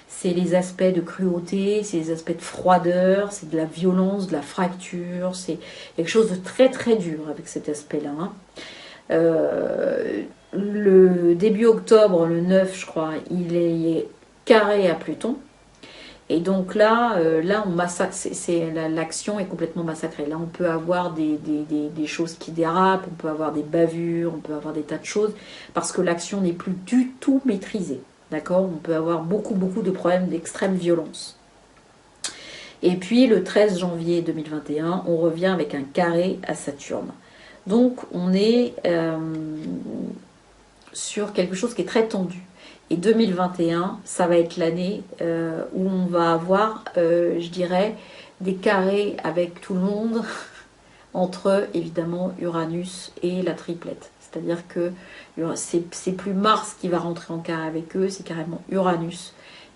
C'est les aspects de cruauté, c'est les aspects de froideur, c'est de la violence, de la fracture, c'est quelque chose de très très dur avec cet aspect-là. Le début octobre, le 9 je crois, il est carré à Pluton. Et donc là on massacre, l'action est complètement massacrée. Là, on peut avoir des choses qui dérapent, on peut avoir des bavures, on peut avoir des tas de choses, parce que l'action n'est plus du tout maîtrisée. D'accord ? On peut avoir beaucoup de problèmes d'extrême violence. Et puis le 13 janvier 2021, on revient avec un carré à Saturne. Donc on est sur quelque chose qui est très tendu. Et 2021, ça va être l'année où on va avoir, je dirais, des carrés avec tout le monde, entre évidemment Uranus et la triplette. C'est-à-dire que c'est plus Mars qui va rentrer en carré avec eux, c'est carrément Uranus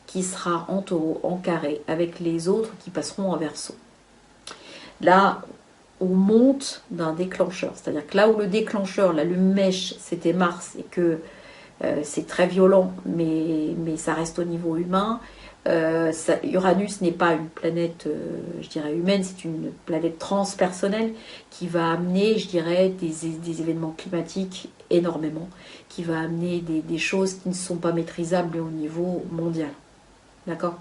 qui sera en taureau, en carré, avec les autres qui passeront en Verseau. Là, on monte d'un déclencheur. C'est-à-dire que là où le déclencheur, là, le mèche, c'était Mars, et que c'est très violent, mais ça reste au niveau humain. Uranus n'est pas une planète, je dirais, humaine, c'est une planète transpersonnelle qui va amener, je dirais, des événements climatiques énormément, qui va amener des choses qui ne sont pas maîtrisables au niveau mondial. D'accord ?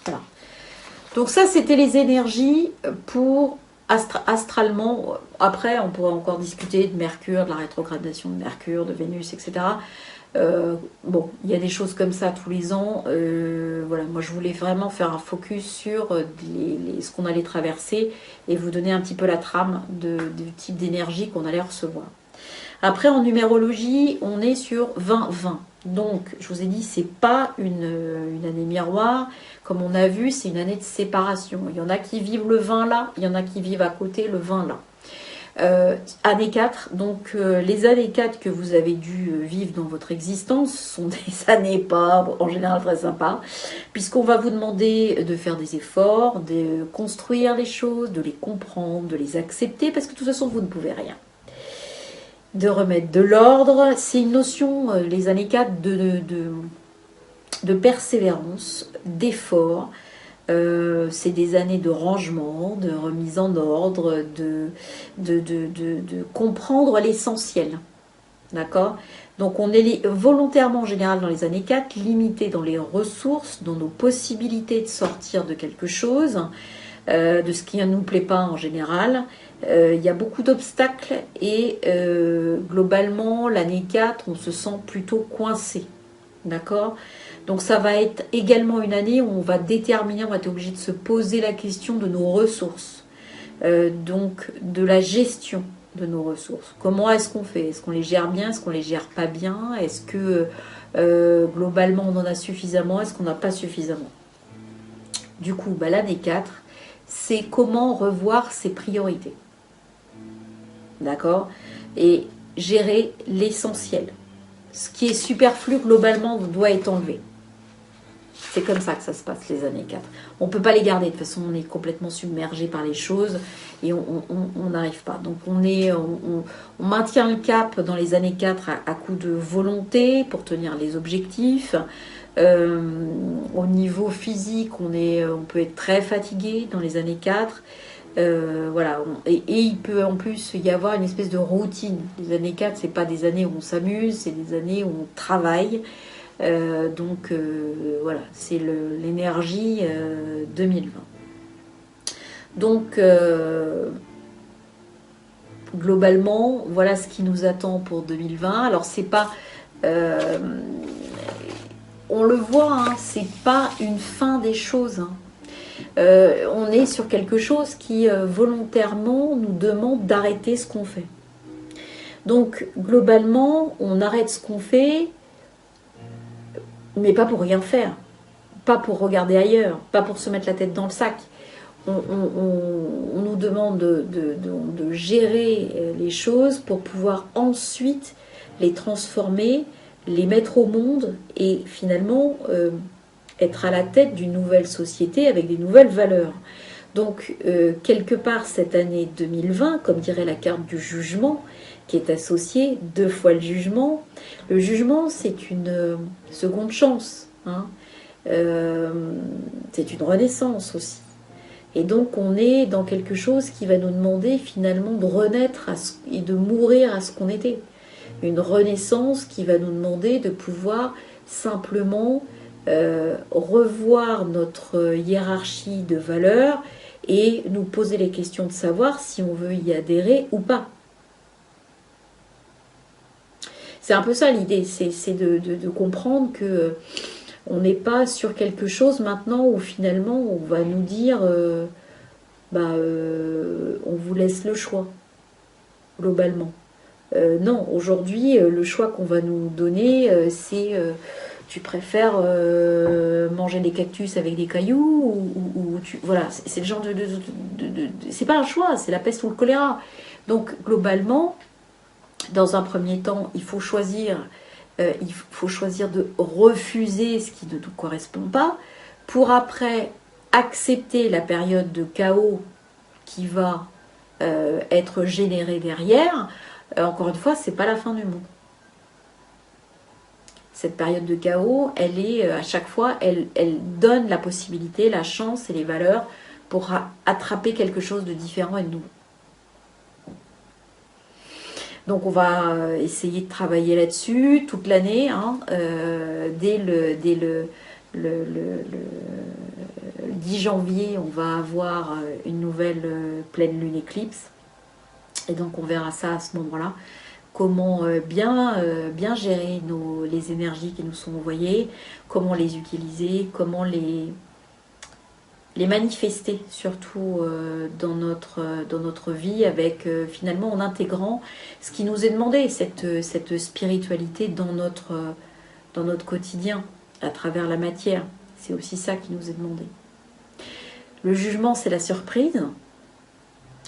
Voilà. Donc ça, c'était les énergies pour astralement. Après, on pourrait encore discuter de Mercure, de la rétrogradation de Mercure, de Vénus, etc. Bon, il y a des choses comme ça tous les ans. Voilà, moi je voulais vraiment faire un focus sur ce qu'on allait traverser et vous donner un petit peu la trame du type d'énergie qu'on allait recevoir. Après, en numérologie, on est sur 20-20. Donc, je vous ai dit, c'est pas une année miroir. Comme on a vu, c'est une année de séparation. Il y en a qui vivent le 20 là, il y en a qui vivent à côté le 20 là. Année 4, donc les années 4 que vous avez dû vivre dans votre existence sont des années pas, en général très sympas, puisqu'on va vous demander de faire des efforts, de construire les choses, de les comprendre, de les accepter, parce que de toute façon vous ne pouvez rien. De remettre de l'ordre, c'est une notion, les années 4, de persévérance, d'effort. C'est des années de rangement, de remise en ordre, de comprendre l'essentiel. D'accord ? Donc on est volontairement en général dans les années 4, limité dans les ressources, dans nos possibilités de sortir de quelque chose, de ce qui ne nous plaît pas en général. Il y a beaucoup d'obstacles et globalement, l'année 4, on se sent plutôt coincé. D'accord? Donc ça va être également une année où on va déterminer, on va être obligé de se poser la question de nos ressources. Donc de la gestion de nos ressources. Comment est-ce qu'on fait? Est-ce qu'on les gère bien? Est-ce qu'on les gère pas bien? Est-ce que globalement on en a suffisamment? Est-ce qu'on n'a pas suffisamment? Du coup, l'année 4, c'est comment revoir ses priorités. D'accord? Et gérer l'essentiel. Ce qui est superflu, globalement, doit être enlevé. C'est comme ça que ça se passe, les années 4. On ne peut pas les garder. De toute façon, on est complètement submergé par les choses et on n'arrive pas. Donc, on maintient le cap dans les années 4 à coup de volonté pour tenir les objectifs. Au niveau physique, on peut être très fatigué dans les années 4. Voilà, et il peut en plus y avoir une espèce de routine. Les années 4, c'est pas des années où on s'amuse, c'est des années où on travaille. Donc voilà, c'est l'énergie 2020. Donc globalement, voilà ce qui nous attend pour 2020. Alors c'est pas, on le voit, hein, c'est pas une fin des choses. Hein. On est sur quelque chose qui volontairement nous demande d'arrêter ce qu'on fait. Donc globalement, on arrête ce qu'on fait, mais pas pour rien faire, pas pour regarder ailleurs, pas pour se mettre la tête dans le sac. On nous demande de gérer les choses pour pouvoir ensuite les transformer, les mettre au monde et finalement être à la tête d'une nouvelle société avec des nouvelles valeurs. Donc, quelque part, cette année 2020, comme dirait la carte du jugement, qui est associée 2 fois le jugement, c'est une seconde chance. Hein. C'est une renaissance aussi. Et donc, on est dans quelque chose qui va nous demander finalement de renaître et de mourir à ce qu'on était. Une renaissance qui va nous demander de pouvoir simplement revoir notre hiérarchie de valeurs et nous poser les questions de savoir si on veut y adhérer ou pas. C'est un peu ça l'idée, c'est de comprendre que on n'est pas sur quelque chose maintenant où finalement on va nous dire on vous laisse le choix, globalement. Non, aujourd'hui, le choix qu'on va nous donner, c'est tu préfères manger des cactus avec des cailloux ou voilà, c'est le genre c'est pas un choix, c'est la peste ou le choléra. Donc globalement, dans un premier temps, il faut choisir de refuser ce qui ne nous correspond pas, pour après accepter la période de chaos qui va être générée derrière. Encore une fois, c'est pas la fin du monde. Cette période de chaos, elle est à chaque fois, elle donne la possibilité, la chance et les valeurs pour attraper quelque chose de différent et de nouveau. Donc on va essayer de travailler là-dessus toute l'année. Hein, dès le 10 janvier, on va avoir une nouvelle pleine lune éclipse. Et donc on verra ça à ce moment-là. Comment bien gérer les énergies qui nous sont envoyées, comment les utiliser, comment les manifester surtout dans notre vie avec finalement en intégrant ce qui nous est demandé, cette spiritualité dans notre quotidien à travers la matière. C'est aussi ça qui nous est demandé. Le jugement, c'est la surprise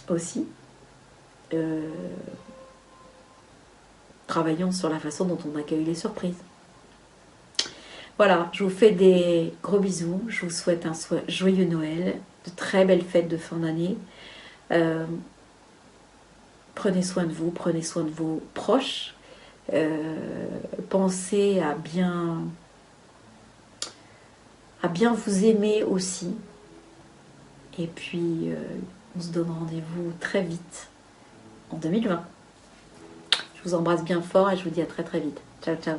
aussi. Travaillons sur la façon dont on accueille les surprises. Voilà, je vous fais des gros bisous. Je vous souhaite un joyeux Noël, de très belles fêtes de fin d'année. Prenez soin de vous, prenez soin de vos proches. Pensez à bien vous aimer aussi. Et puis, on se donne rendez-vous très vite en 2020. Je vous embrasse bien fort et je vous dis à très très vite. Ciao, ciao.